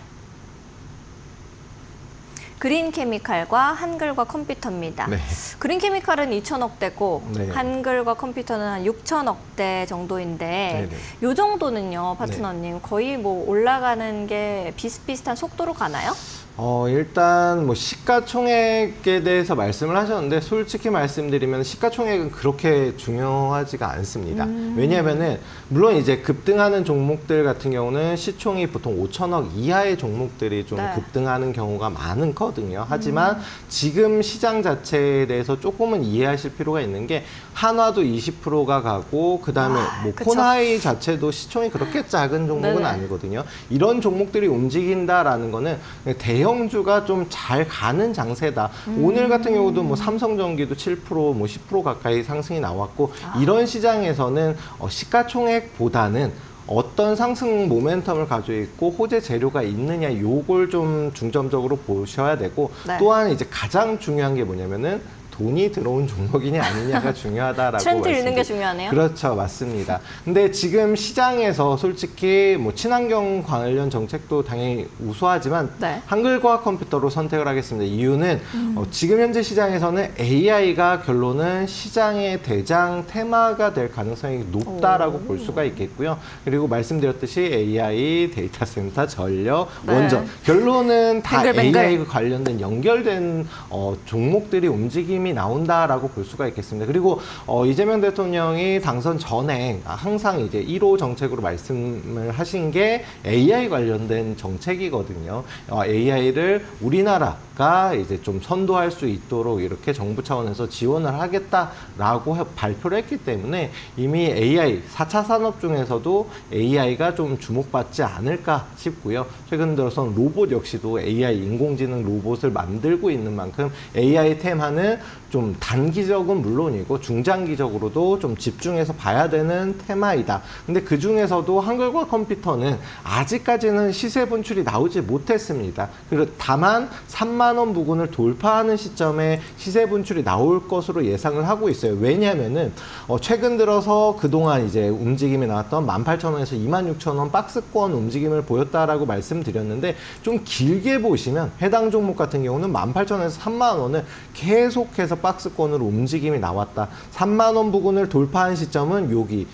그린케미칼과 한글과 컴퓨터입니다. 네. 그린케미칼은 2,000억대고 네. 한글과 컴퓨터는 한 6,000억대 정도인데 네네. 요 정도는요, 파트너님 거의 뭐 올라가는 게 비슷비슷한 속도로 가나요? 일단 뭐 시가총액에 대해서 말씀을 하셨는데 솔직히 말씀드리면 시가총액은 그렇게 중요하지가 않습니다. 왜냐하면은 물론 이제 급등하는 종목들 같은 경우는 시총이 보통 5천억 이하의 종목들이 좀 네. 급등하는 경우가 많거든요. 하지만 지금 시장 자체에 대해서 조금은 이해하실 필요가 있는 게 한화도 20%가 가고 그다음에 뭐 그쵸. 코나이 자체도 시총이 그렇게 작은 종목은 네네. 아니거든요. 이런 종목들이 움직인다라는 거는 대형주가 좀 잘 가는 장세다. 오늘 같은 경우도 뭐 삼성전기도 7%, 뭐 10% 가까이 상승이 나왔고 이런 시장에서는 시가총액보다는 어떤 상승 모멘텀을 가지고 있고 호재 재료가 있느냐 요걸 좀 중점적으로 보셔야 되고 네. 또한 이제 가장 중요한 게 뭐냐면은 돈이 들어온 종목이냐 아니냐가 중요하다라고 트렌드 읽는 게 말씀드립니다. 중요하네요. 그렇죠, 맞습니다. 근데 지금 시장에서 솔직히 뭐 친환경 관련 정책도 당연히 우수하지만 네. 한글과학 컴퓨터로 선택을 하겠습니다. 이유는 지금 현재 시장에서는 AI가 결론은 시장의 대장 테마가 될 가능성이 높다라고 볼 수가 있겠고요. 그리고 말씀드렸듯이 AI, 데이터 센터, 전력, 네. 원전 결론은 다 뱅글뱅글. AI 관련된 연결된 종목들이 움직임이 나온다라고 볼 수가 있겠습니다. 그리고 이재명 대통령이 당선 전에 항상 이제 1호 정책으로 말씀을 하신 게 AI 관련된 정책이거든요. AI를 우리나라가 이제 좀 선도할 수 있도록 이렇게 정부 차원에서 지원을 하겠다라고 발표를 했기 때문에 이미 AI 4차 산업 중에서도 AI가 좀 주목받지 않을까 싶고요. 최근 들어서는 로봇 역시도 AI 인공지능 로봇을 만들고 있는 만큼 AI 테마는 좀 단기적은 물론이고 중장기적으로도 좀 집중해서 봐야 되는 테마이다. 근데 그 중에서도 한글과 컴퓨터는 아직까지는 시세 분출이 나오지 못했습니다. 그리고 다만 3만 원 부근을 돌파하는 시점에 시세 분출이 나올 것으로 예상을 하고 있어요. 왜냐하면은 최근 들어서 그동안 이제 움직임이 나왔던 18,000원에서 26,000원 박스권 움직임을 보였다라고 말씀드렸는데 좀 길게 보시면 해당 종목 같은 경우는 18,000원에서 3만 원을 계속해서 박스권으로 움직임이 나왔다. 3만 원 부근을 돌파한 시점은 여기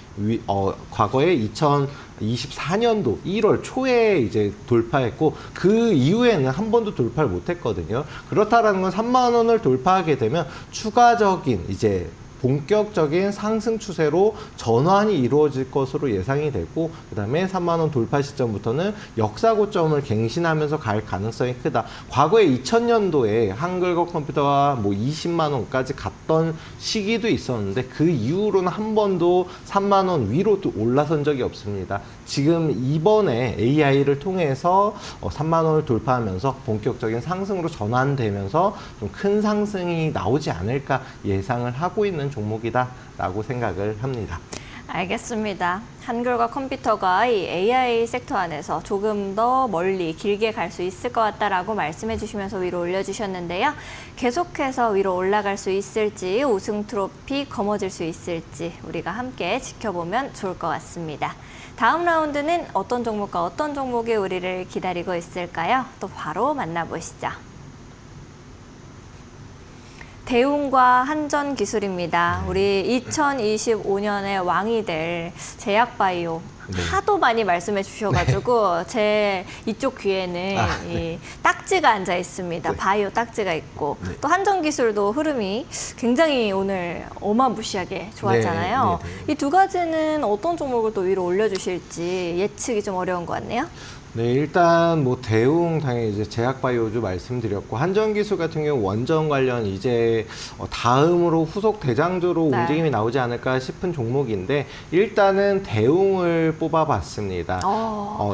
과거에 2024년도 1월 초에 이제 돌파했고 그 이후에는 한 번도 돌파를 못했거든요. 그렇다라는 건 3만 원을 돌파하게 되면 추가적인 이제 본격적인 상승 추세로 전환이 이루어질 것으로 예상이 되고 그다음에 3만 원 돌파 시점부터는 역사 고점을 갱신하면서 갈 가능성이 크다. 과거에 2000년도에 한글과 컴퓨터가 뭐 20만 원까지 갔던 시기도 있었는데 그 이후로는 한 번도 3만 원 위로 올라선 적이 없습니다. 지금 이번에 AI를 통해서 3만 원을 돌파하면서 본격적인 상승으로 전환되면서 좀 큰 상승이 나오지 않을까 예상을 하고 있는 종목이다라고 생각을 합니다. 알겠습니다. 한글과 컴퓨터가 이 AI 섹터 안에서 조금 더 멀리 길게 갈 수 있을 것 같다라고 말씀해 주시면서 위로 올려주셨는데요. 계속해서 위로 올라갈 수 있을지 우승 트로피 거머쥘 수 있을지 우리가 함께 지켜보면 좋을 것 같습니다. 다음 라운드는 어떤 종목과 어떤 종목이 우리를 기다리고 있을까요? 또 바로 만나보시죠. 대웅과 한전기술입니다. 우리 2025년의 왕이 될 제약바이오 네. 하도 많이 말씀해 주셔가지고 제 이쪽 귀에는 이 딱지가 앉아 있습니다. 네. 바이오 딱지가 있고 네. 또 한전기술도 흐름이 굉장히 오늘 어마무시하게 좋았잖아요. 네, 네, 네. 이 두 가지는 어떤 종목을 또 위로 올려주실지 예측이 좀 어려운 것 같네요. 네, 일단 뭐 대웅 당연히 이제 제약바이오주 말씀드렸고 한전기술 같은 경우 원전 관련 이제 다음으로 후속 대장주로 네. 움직임이 나오지 않을까 싶은 종목인데 일단은 대웅을 뽑아봤습니다.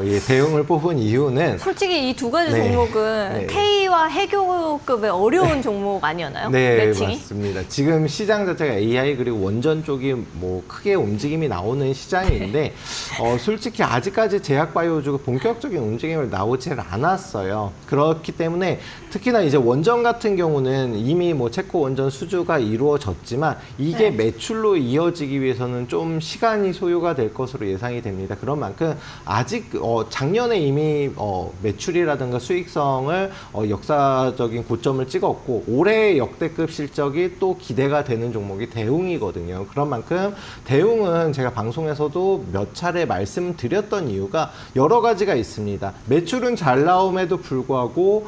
예, 대웅을 뽑은 이유는 솔직히 이 두 가지 네. 종목은 네. K와 해교급의 어려운 종목 아니었나요? 네, 매칭이? 맞습니다. 지금 시장 자체가 AI 그리고 원전 쪽이 뭐 크게 움직임이 나오는 시장인데 솔직히 아직까지 제약바이오주가 본격적인 움직임을 나오질 않았어요. 그렇기 때문에 특히나 이제 원전 같은 경우는 이미 뭐 체코 원전 수주가 이루어졌지만 이게 네. 매출로 이어지기 위해서는 좀 시간이 소요가 될 것으로 예상이 됩니다. 그런 만큼 아직 작년에 이미 매출이라든가 수익성을 역사적인 고점을 찍었고 올해 역대급 실적이 또 기대가 되는 종목이 대웅이거든요. 그런 만큼 대웅은 제가 방송에서도 몇 차례 말씀드렸던 이유가 여러 가지가 있습니다. 매출은 잘 나옴에도 불구하고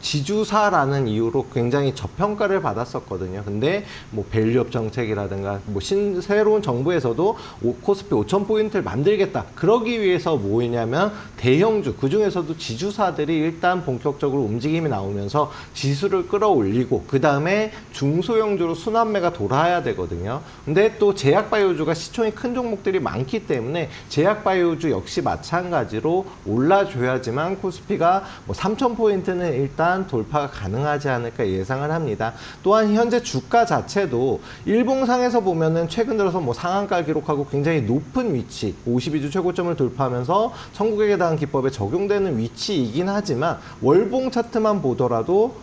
지주사라는 이유로 굉장히 저평가를 받았었거든요. 근데 뭐 밸류업 정책이라든가 뭐 새로운 정부에서도 코스피 5,000포인트를 만들겠다. 그러기 위해서 뭐냐면 대형주, 그중에서도 지주사들이 일단 본격적으로 움직임이 나오면서 지수를 끌어올리고 그 다음에 중소형주로 순환매가 돌아야 되거든요. 근데 또 제약바이오주가 시총이 큰 종목들이 많기 때문에 제약바이오주 역시 마찬가지로 올라줘야지만 코스피가 뭐 3,000포인트는 일단 돌파가 가능하지 않을까 예상을 합니다. 또한 현재 주가 자체도 일봉상에서 보면은 최근 들어서 뭐 상한가 기록하고 굉장히 높은 위치, 52주 최고점을 돌파하면서 천국의 계단 기법에 적용되는 위치이긴 하지만 월봉 차트만 보더라도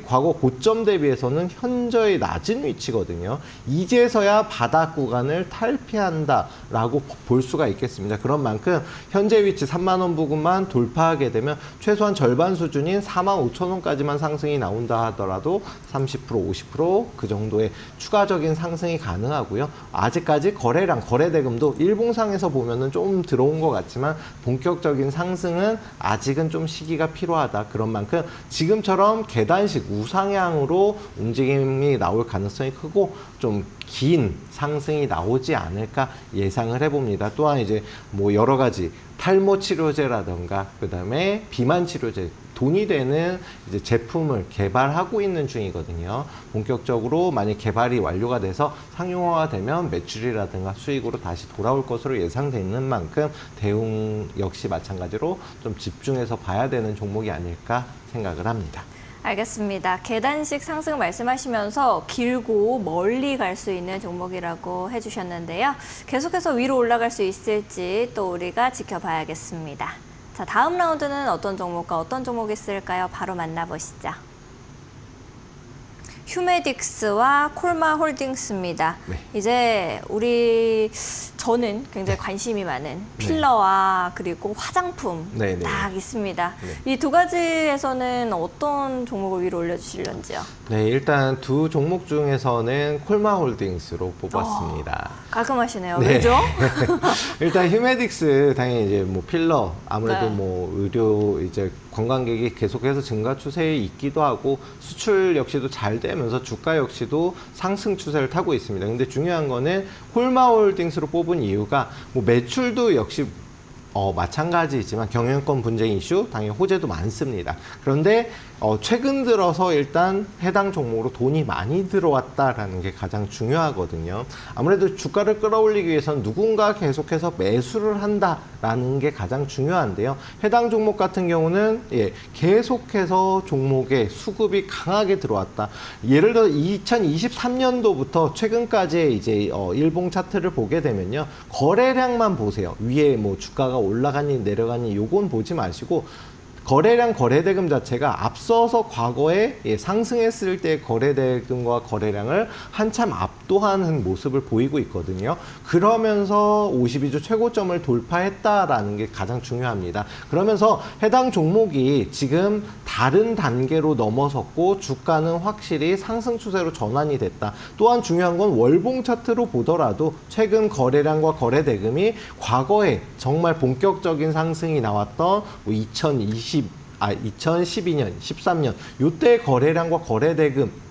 과거 고점 대비해서는 현저히 낮은 위치거든요. 이제서야 바닥 구간을 탈피한다라고 볼 수가 있겠습니다. 그런 만큼 현재 위치 3만 원 부근만 돌파하게 되면 최소한 절반 수준인 4만 5천 원까지만 상승이 나온다 하더라도 30%, 50%그 정도의 추가적인 상승이 가능하고요. 아직까지 거래량, 거래대금도 일봉상에서 보면은 좀 들어온 것 같지만 본격적인 상승은 아직은 좀 시기가 필요하다. 그런 만큼 지금처럼 계단식 우상향으로 움직임이 나올 가능성이 크고 좀 긴 상승이 나오지 않을까 예상을 해봅니다. 또한 이제 뭐 여러 가지 탈모 치료제라던가 그다음에 비만 치료제 돈이 되는 이제 제품을 개발하고 있는 중이거든요. 본격적으로 만약 개발이 완료가 돼서 상용화가 되면 매출이라든가 수익으로 다시 돌아올 것으로 예상되는 만큼 대웅 역시 마찬가지로 좀 집중해서 봐야 되는 종목이 아닐까 생각을 합니다. 알겠습니다. 계단식 상승 말씀하시면서 길고 멀리 갈 수 있는 종목이라고 해주셨는데요. 계속해서 위로 올라갈 수 있을지 또 우리가 지켜봐야겠습니다. 자, 다음 라운드는 어떤 종목과 어떤 종목이 있을까요? 바로 만나보시죠. 휴메딕스와 콜마홀딩스입니다. 네. 이제 저는 굉장히 관심이 많은 필러와 그리고 화장품 네, 네. 딱 있습니다. 네. 이 두 가지에서는 어떤 종목을 위로 올려주실런지요? 네, 일단 두 종목 중에서는 콜마홀딩스로 뽑았습니다. 깔끔하시네요. 네. 왜죠? 일단 휴메딕스 당연히 이제 뭐 필러 아무래도 네. 뭐 의료 이제 관광객이 계속해서 증가 추세에 있기도 하고 수출 역시도 잘 되면서 주가 역시도 상승 추세를 타고 있습니다. 근데 중요한 거는 콜마홀딩스로 뽑은 이유가 뭐 매출도 역시 마찬가지이지만 경영권 분쟁 이슈 당연히 호재도 많습니다. 그런데 최근 들어서 일단 해당 종목으로 돈이 많이 들어왔다라는 게 가장 중요하거든요. 아무래도 주가를 끌어올리기 위해서는 누군가 계속해서 매수를 한다라는 게 가장 중요한데요. 해당 종목 같은 경우는 계속해서 종목에 수급이 강하게 들어왔다. 예를 들어 2023년도부터 최근까지의 이제 일봉 차트를 보게 되면요. 거래량만 보세요. 위에 뭐 주가가 올라가니 내려가니 요건 보지 마시고 거래량 거래대금 자체가 앞서서 과거에 상승했을 때 거래대금과 거래량을 한참 압도하는 모습을 보이고 있거든요. 그러면서 52주 최고점을 돌파했다라는 게 가장 중요합니다. 그러면서 해당 종목이 지금 다른 단계로 넘어섰고 주가는 확실히 상승 추세로 전환이 됐다. 또한 중요한 건 월봉 차트로 보더라도 최근 거래량과 거래대금이 과거에 정말 본격적인 상승이 나왔던 2012년, 13년 요때 거래량과 거래대금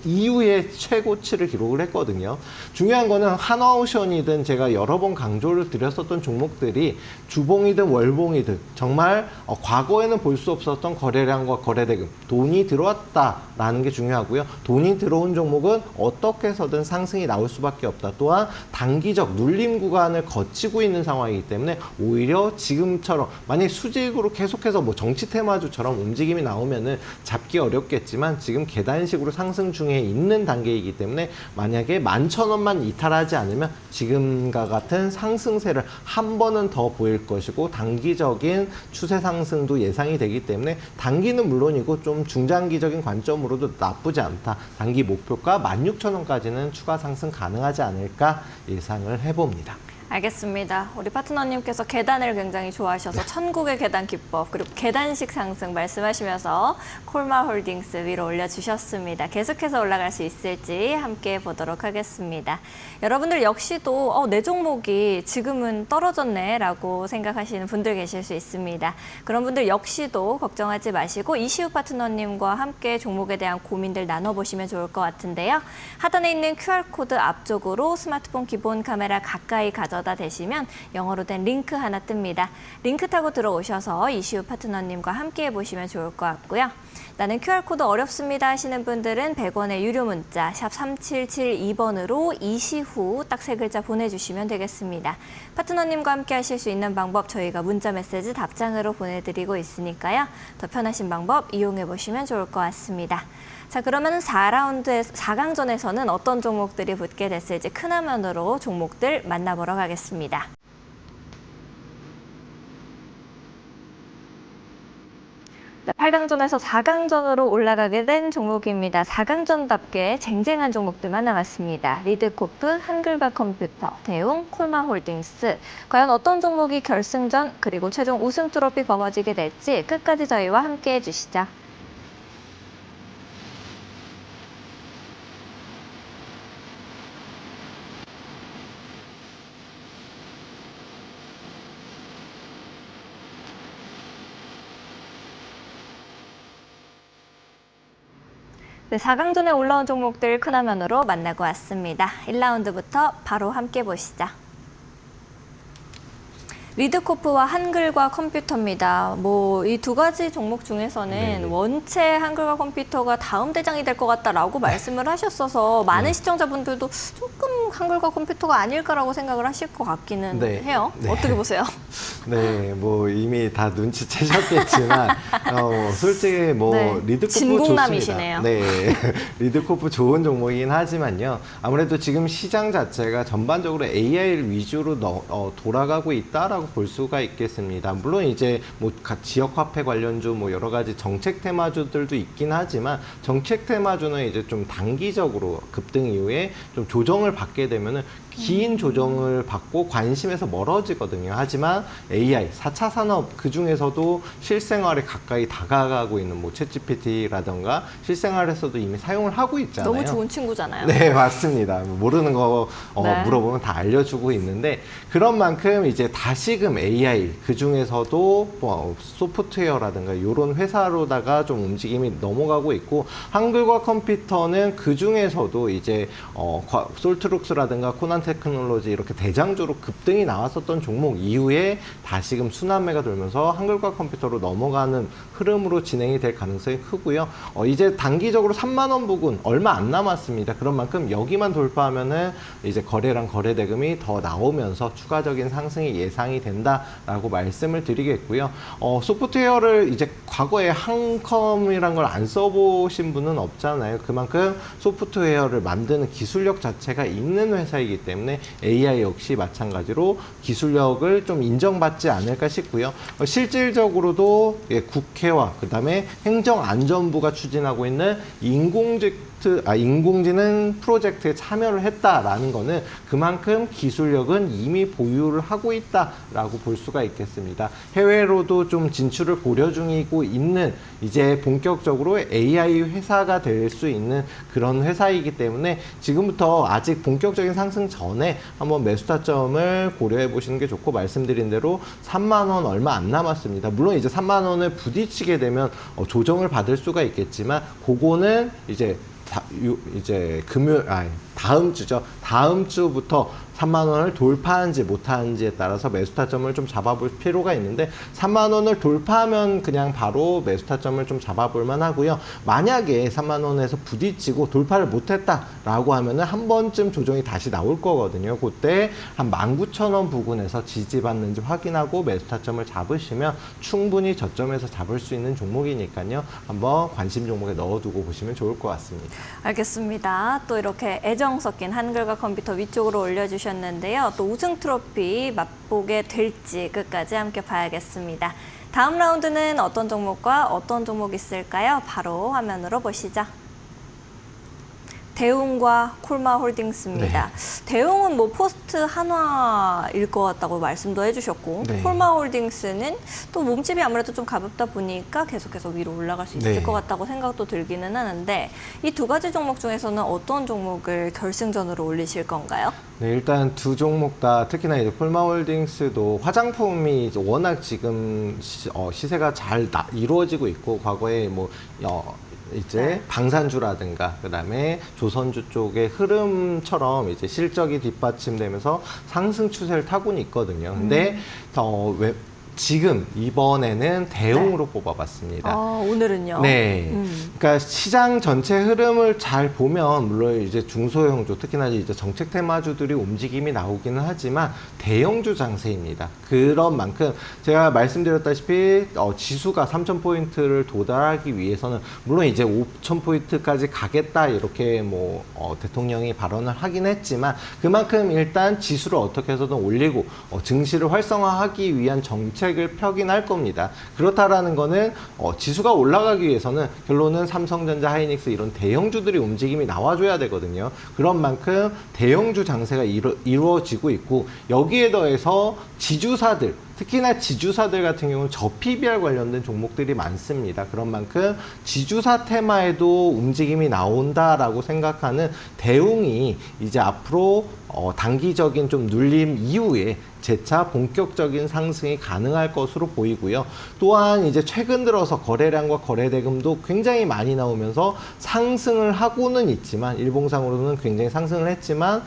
이후에 최고치를 기록을 했거든요. 중요한 거는 한화오션이든 제가 여러 번 강조를 드렸었던 종목들이 주봉이든 월봉이든 정말 과거에는 볼 수 없었던 거래량과 거래대금 돈이 들어왔다라는 게 중요하고요. 돈이 들어온 종목은 어떻게 해서든 상승이 나올 수밖에 없다. 또한 단기적 눌림 구간을 거치고 있는 상황이기 때문에 오히려 지금처럼 만약 수직으로 계속해서 뭐 정치 테마주처럼 움직임이 나오면은 잡기 어렵겠지만 지금 계단식으로 상승 중에 있는 단계이기 때문에 만약에 11,000원만 이탈하지 않으면 지금과 같은 상승세를 한 번은 더 보일 것이고 단기적인 추세 상승도 예상이 되기 때문에 단기는 물론이고 좀 중장기적인 관점으로도 나쁘지 않다. 단기 목표가 16,000원까지는 추가 상승 가능하지 않을까 예상을 해봅니다. 알겠습니다. 우리 파트너님께서 계단을 굉장히 좋아하셔서 천국의 계단 기법 그리고 계단식 상승 말씀하시면서 콜마홀딩스 위로 올려주셨습니다. 계속해서 올라갈 수 있을지 함께 보도록 하겠습니다. 여러분들 역시도 내 종목이 지금은 떨어졌네 라고 생각하시는 분들 계실 수 있습니다. 그런 분들 역시도 걱정하지 마시고 이시우 파트너님과 함께 종목에 대한 고민들 나눠보시면 좋을 것 같은데요. 하단에 있는 QR코드 앞쪽으로 스마트폰 기본 카메라 가까이 가져다 대시면 영어로 된 링크 하나 뜹니다. 링크 타고 들어오셔서 이시우 파트너님과 함께 해보시면 좋을 것 같고요. 나는 QR코드 어렵습니다 하시는 분들은 100원의 유료 문자 샵 3772번으로 이시후 딱 3글자 보내주시면 되겠습니다. 파트너님과 함께 하실 수 있는 방법 저희가 문자 메시지 답장으로 보내드리고 있으니까요. 더 편하신 방법 이용해 보시면 좋을 것 같습니다. 자, 그러면 4강전에서는 어떤 종목들이 붙게 됐을지 큰 화면으로 종목들 만나보러 가겠습니다. 8강전에서 4강전으로 올라가게 된 종목입니다. 4강전답게 쟁쟁한 종목들만 남았습니다. 리드코프, 한글과 컴퓨터, 대웅, 콜마홀딩스. 과연 어떤 종목이 결승전 그리고 최종 우승 트로피 거머쥐게 될지 끝까지 저희와 함께 해주시죠. 네, 4강전에 올라온 종목들 큰 화면으로 만나고 왔습니다. 1라운드부터 바로 함께 보시죠. 리드코프와 한글과 컴퓨터입니다. 이 두 가지 종목 중에서는 네. 원체 한글과 컴퓨터가 다음 대장이 될 것 같다라고 말씀을 하셨어서 많은 시청자분들도 조금 한글과 컴퓨터가 아닐까라고 생각을 하실 것 같기는 네. 해요. 네. 어떻게 보세요? 네, 이미 다 눈치채셨겠지만, 솔직히 네. 리드코프 진국남이시네요. 좋습니다. 네, 리드코프 좋은 종목이긴 하지만요. 아무래도 지금 시장 자체가 전반적으로 AI 위주로 돌아가고 있다라고 볼 수가 있겠습니다. 물론 이제 각 지역 화폐 관련주 여러 가지 정책 테마주들도 있긴 하지만 정책 테마주는 이제 좀 단기적으로 급등 이후에 좀 조정을 받게 되면은 긴 조정을 받고 관심에서 멀어지거든요. 하지만 AI, 4차 산업 그 중에서도 실생활에 가까이 다가가고 있는 챗GPT라던가 실생활에서도 이미 사용을 하고 있잖아요. 너무 좋은 친구잖아요. 네, 맞습니다. 모르는 거 네. 물어보면 다 알려주고 있는데 그런 만큼 이제 다시금 AI 그 중에서도 소프트웨어라든가 이런 회사로다가 좀 움직임이 넘어가고 있고 한글과 컴퓨터는 그 중에서도 이제 솔트룩스라든가 코난 테크놀로지 이렇게 대장주로 급등이 나왔었던 종목 이후에 다시금 순환매가 돌면서 한글과 컴퓨터로 넘어가는 흐름으로 진행이 될 가능성이 크고요. 이제 단기적으로 3만 원 부근 얼마 안 남았습니다. 그런 만큼 여기만 돌파하면은 이제 거래량 거래 대금이 더 나오면서 추가적인 상승이 예상이 된다라고 말씀을 드리겠고요. 소프트웨어를 이제 과거에 한컴이란 걸 안 써보신 분은 없잖아요. 그만큼 소프트웨어를 만드는 기술력 자체가 있는 회사이기 때문에 AI 역시 마찬가지로 기술력을 좀 인정받지 않을까 싶고요. 실질적으로도 국회와 그다음에 행정안전부가 추진하고 있는 인공지능 프로젝트에 참여를 했다라는 거는 그만큼 기술력은 이미 보유를 하고 있다라고 볼 수가 있겠습니다. 해외로도 좀 진출을 고려 중이고 있는 이제 본격적으로 AI 회사가 될 수 있는 그런 회사이기 때문에 지금부터 아직 본격적인 상승 전에 한번 매수 타점을 고려해 보시는 게 좋고 말씀드린 대로 3만 원 얼마 안 남았습니다. 물론 이제 3만 원을 부딪히게 되면 조정을 받을 수가 있겠지만 그거는 이제 다음 주죠. 다음 주부터 3만 원을 돌파하는지 못하는지에 따라서 매수 타점을 좀 잡아볼 필요가 있는데 3만 원을 돌파하면 그냥 바로 매수 타점을 좀 잡아볼 만하고요. 만약에 3만 원에서 부딪히고 돌파를 못했다라고 하면은 한 번쯤 조정이 다시 나올 거거든요. 그때 한 19,000원 부근에서 지지받는지 확인하고 매수 타점을 잡으시면 충분히 저점에서 잡을 수 있는 종목이니까요. 한번 관심 종목에 넣어두고 보시면 좋을 것 같습니다. 알겠습니다. 또 이렇게 애정 섞인 한글과 컴퓨터 위쪽으로 올려주셨는데요. 또 우승 트로피 맛보게 될지 끝까지 함께 봐야겠습니다. 다음 라운드는 어떤 종목과 어떤 종목 있을까요? 바로 화면으로 보시죠. 대웅과 콜마홀딩스입니다. 네. 대웅은 포스트 한화일 것 같다고 말씀도 해주셨고 네. 콜마홀딩스는 또 몸집이 아무래도 좀 가볍다 보니까 계속해서 위로 올라갈 수 있을 네. 것 같다고 생각도 들기는 하는데 이 두 가지 종목 중에서는 어떤 종목을 결승전으로 올리실 건가요? 네, 일단 두 종목 다 특히나 이제 콜마홀딩스도 화장품이 이제 워낙 지금 시세가 잘 이루어지고 있고 과거에 이제 네. 방산주라든가 그다음에 조선주 쪽의 흐름처럼 이제 실적이 뒷받침되면서 상승 추세를 타고는 있거든요. 근데 지금 이번에는 대용으로 뽑아봤습니다. 오늘은요? 네. 그러니까 시장 전체 흐름을 잘 보면 물론 이제 중소형주 특히나 이제 정책 테마주들이 움직임이 나오기는 하지만 대형주 장세입니다. 그런 만큼 제가 말씀드렸다시피 지수가 3,000포인트를 도달하기 위해서는 물론 이제 5,000포인트까지 가겠다 이렇게 대통령이 발언을 하긴 했지만 그만큼 일단 지수를 어떻게 해서든 올리고 증시를 활성화하기 위한 정책 색을 펴긴 할 겁니다. 그렇다라는 거는 지수가 올라가기 위해서는 결론은 삼성전자, 하이닉스 이런 대형주들이 움직임이 나와줘야 되거든요. 그런 만큼 대형주 장세가 이루어지고 있고, 여기에 더해서 지주사들, 특히나 지주사들 같은 경우는 저PBR 관련된 종목들이 많습니다. 그런 만큼 지주사 테마에도 움직임이 나온다라고 생각하는 대웅이 이제 앞으로 단기적인 좀 눌림 이후에 재차 본격적인 상승이 가능할 것으로 보이고요. 또한 이제 최근 들어서 거래량과 거래대금도 굉장히 많이 나오면서 상승을 하고는 있지만, 일봉상으로는 굉장히 상승을 했지만,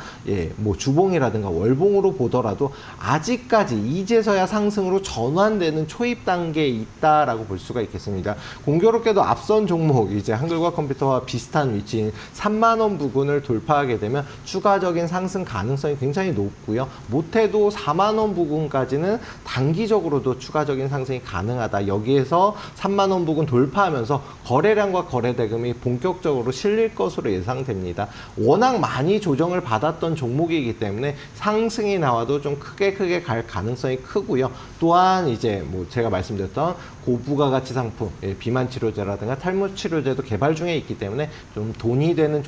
뭐 주봉이라든가 월봉으로 보더라도 아직까지 이제서야 상승으로 전환되는 초입 단계에 있다라고 볼 수가 있겠습니다. 공교롭게도 앞선 종목, 이제 한글과 컴퓨터와 비슷한 위치인 3만 원 부근을 돌파하게 되면 추가적인 상승 가능성이 굉장히 높고요. 못해도 4만 원 부근까지는 단기적으로도 추가적인 상승이 가능하다. 여기에서 3만 원 부근 돌파하면서 거래량과 거래대금이 본격적으로 실릴 것으로 예상됩니다. 워낙 많이 조정을 받았던 종목이기 때문에 상승이 나와도 좀 크게 갈 가능성이 크고요. 또한 이제 뭐 제가 말씀드렸던 고부가가치 상품, 비만 치료제라든가 탈모 치료제도 개발 중에 있기 때문에 좀 돈이 되는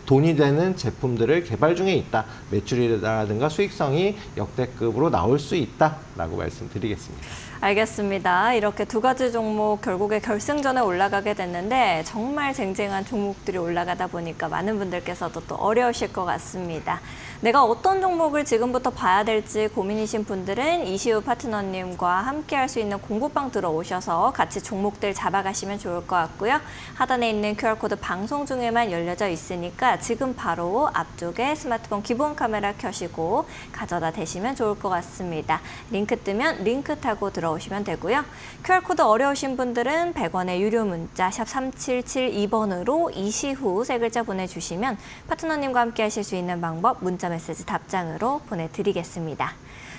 돈이 되는 제품들을 개발 중에 있다. 매출이라든가 수익성이 역대급으로 나올 수 있다라고 말씀드리겠습니다. 알겠습니다. 이렇게 두 가지 종목 결국에 결승전에 올라가게 됐는데, 정말 쟁쟁한 종목들이 올라가다 보니까 많은 분들께서도 또 어려우실 것 같습니다. 내가 어떤 종목을 지금부터 봐야 될지 고민이신 분들은 이시우 파트너님과 함께 할 수 있는 공부방 들어오셔서 같이 종목들 잡아가시면 좋을 것 같고요. 하단에 있는 QR코드 방송 중에만 열려져 있으니까 지금 바로 앞쪽에 스마트폰 기본 카메라 켜시고 가져다 대시면 좋을 것 같습니다. 링크 뜨면 링크 타고 들어오시면 되고요. QR코드 어려우신 분들은 100원의 유료 문자 샵 3772번으로 이시후 세 글자 보내주시면 파트너님과 함께 하실 수 있는 방법 문자 메시지 답장으로 보내드리겠습니다.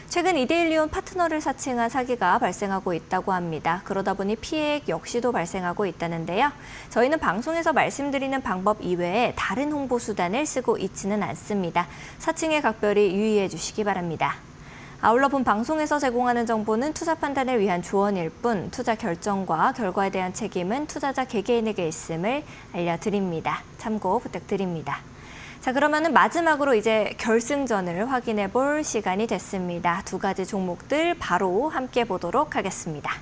최근 이데일리온 파트너를 사칭한 사기가 발생하고 있다고 합니다. 그러다 보니 피해액 역시도 발생하고 있다는데요. 저희는 방송에서 말씀드리는 방법 이외에 다른 홍보 수단을 쓰고 있지는 않습니다. 사칭에 각별히 유의해 주시기 바랍니다. 아울러 본 방송에서 제공하는 정보는 투자 판단을 위한 조언일 뿐, 투자 결정과 결과에 대한 책임은 투자자 개개인에게 있음을 알려드립니다. 참고 부탁드립니다. 자, 그러면은 마지막으로 이제 결승전을 확인해 볼 시간이 됐습니다. 두 가지 종목들 바로 함께 보도록 하겠습니다.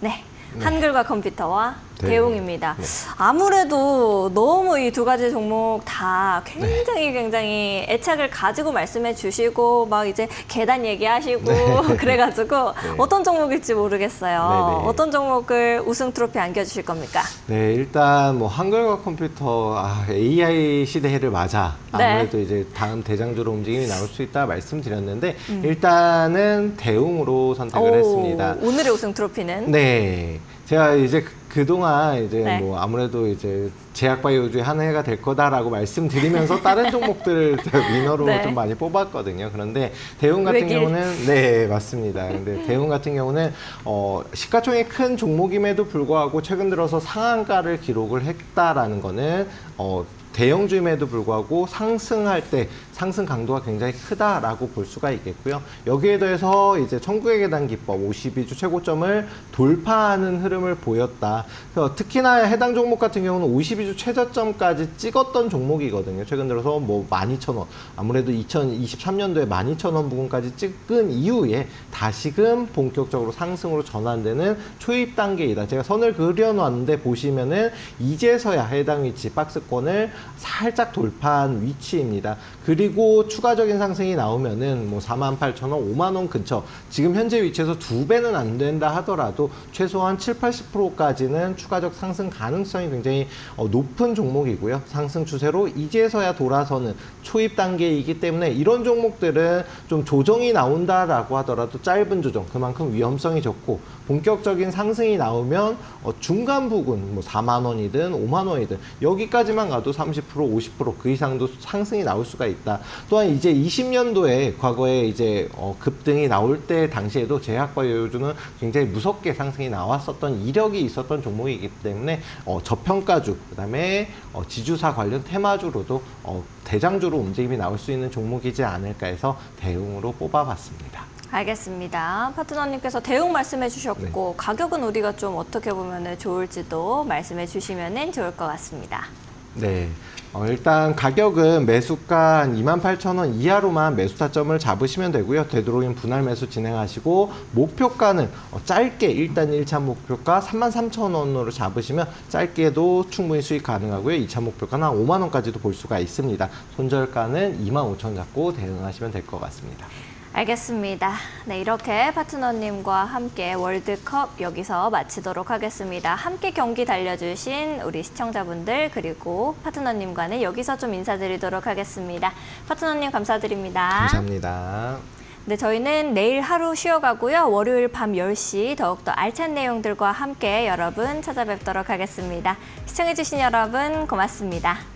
네. 한글과 컴퓨터와 대웅입니다. 아무래도 너무 이 두 가지 종목 다 굉장히 애착을 가지고 말씀해 주시고 막 이제 계단 얘기하시고 그래가지고 어떤 종목일지 모르겠어요. 어떤 종목을 우승 트로피 안겨주실 겁니까? 네, 일단 뭐 한글과 컴퓨터 AI 시대를 맞아 아무래도 이제 다음 대장주로 움직임이 나올 수 있다 말씀드렸는데 일단은 대웅으로 선택을 했습니다. 오늘의 우승 트로피는? 네. 제가 이제 그동안 이제 뭐 아무래도 이제 제약바이오주의 한 해가 될 거다라고 말씀드리면서 다른 종목들을 위너로 좀 많이 뽑았거든요. 그런데 대웅 같은 경우는 네, 맞습니다. 근데 대웅 같은 경우는 시가총액 큰 종목임에도 불구하고 최근 들어서 상한가를 기록을 했다라는 거는 대형주임에도 불구하고 상승할 때 상승 강도가 굉장히 크다라고 볼 수가 있겠고요. 여기에 더해서 이제 천국의 계단 기법 52주 최고점을 돌파하는 흐름을 보였다. 그래서 특히나 해당 종목 같은 경우는 52주 최저점까지 찍었던 종목이거든요. 최근 들어서 뭐 12,000원, 아무래도 2023년도에 12,000원 부근까지 찍은 이후에 다시금 본격적으로 상승으로 전환되는 초입 단계이다. 제가 선을 그려놨는데 보시면은 이제서야 해당 위치 박스권을 살짝 돌파한 위치입니다. 그리고 추가적인 상승이 나오면은 뭐 48,000원, 5만원 근처, 지금 현재 위치에서 2배는 안 된다 하더라도 최소한 70~80%까지는 추가적 상승 가능성이 굉장히 높은 종목이고요. 상승 추세로 이제서야 돌아서는 초입 단계이기 때문에 이런 종목들은 좀 조정이 나온다라고 하더라도 짧은 조정, 그만큼 위험성이 적고 본격적인 상승이 나오면 중간 부근 뭐 4만원이든 5만원이든 여기까지만 가도 30%, 50%그 이상도 상승이 나올 수가 있다. 또한 이제 20년도에 과거에 이제 급등이 나올 때 당시에도 제약과 여유주는 굉장히 무섭게 상승이 나왔었던 이력이 있었던 종목이기 때문에 저평가주, 그다음에 지주사 관련 테마주로도 대장주로 움직임이 나올 수 있는 종목이지 않을까 해서 대응으로 뽑아봤습니다. 알겠습니다. 파트너님께서 대응 말씀해 주셨고 가격은 우리가 좀 어떻게 보면 좋을지도 말씀해 주시면 좋을 것 같습니다. 네. 일단 가격은 매수가 한 28,000원 이하로만 매수 타점을 잡으시면 되고요. 되도록이면 분할 매수 진행하시고 목표가는 짧게 일단 1차 목표가 33,000원으로 잡으시면 짧게도 충분히 수익 가능하고요. 2차 목표가는 한 5만 원까지도 볼 수가 있습니다. 손절가는 25,000원 잡고 대응하시면 될 것 같습니다. 알겠습니다. 네, 이렇게 파트너님과 함께 월드컵 여기서 마치도록 하겠습니다. 함께 경기 달려주신 우리 시청자분들 그리고 파트너님과는 여기서 좀 인사드리도록 하겠습니다. 파트너님 감사드립니다. 감사합니다. 네, 저희는 내일 하루 쉬어가고요. 월요일 밤 10시 더욱더 알찬 내용들과 함께 여러분 찾아뵙도록 하겠습니다. 시청해주신 여러분 고맙습니다.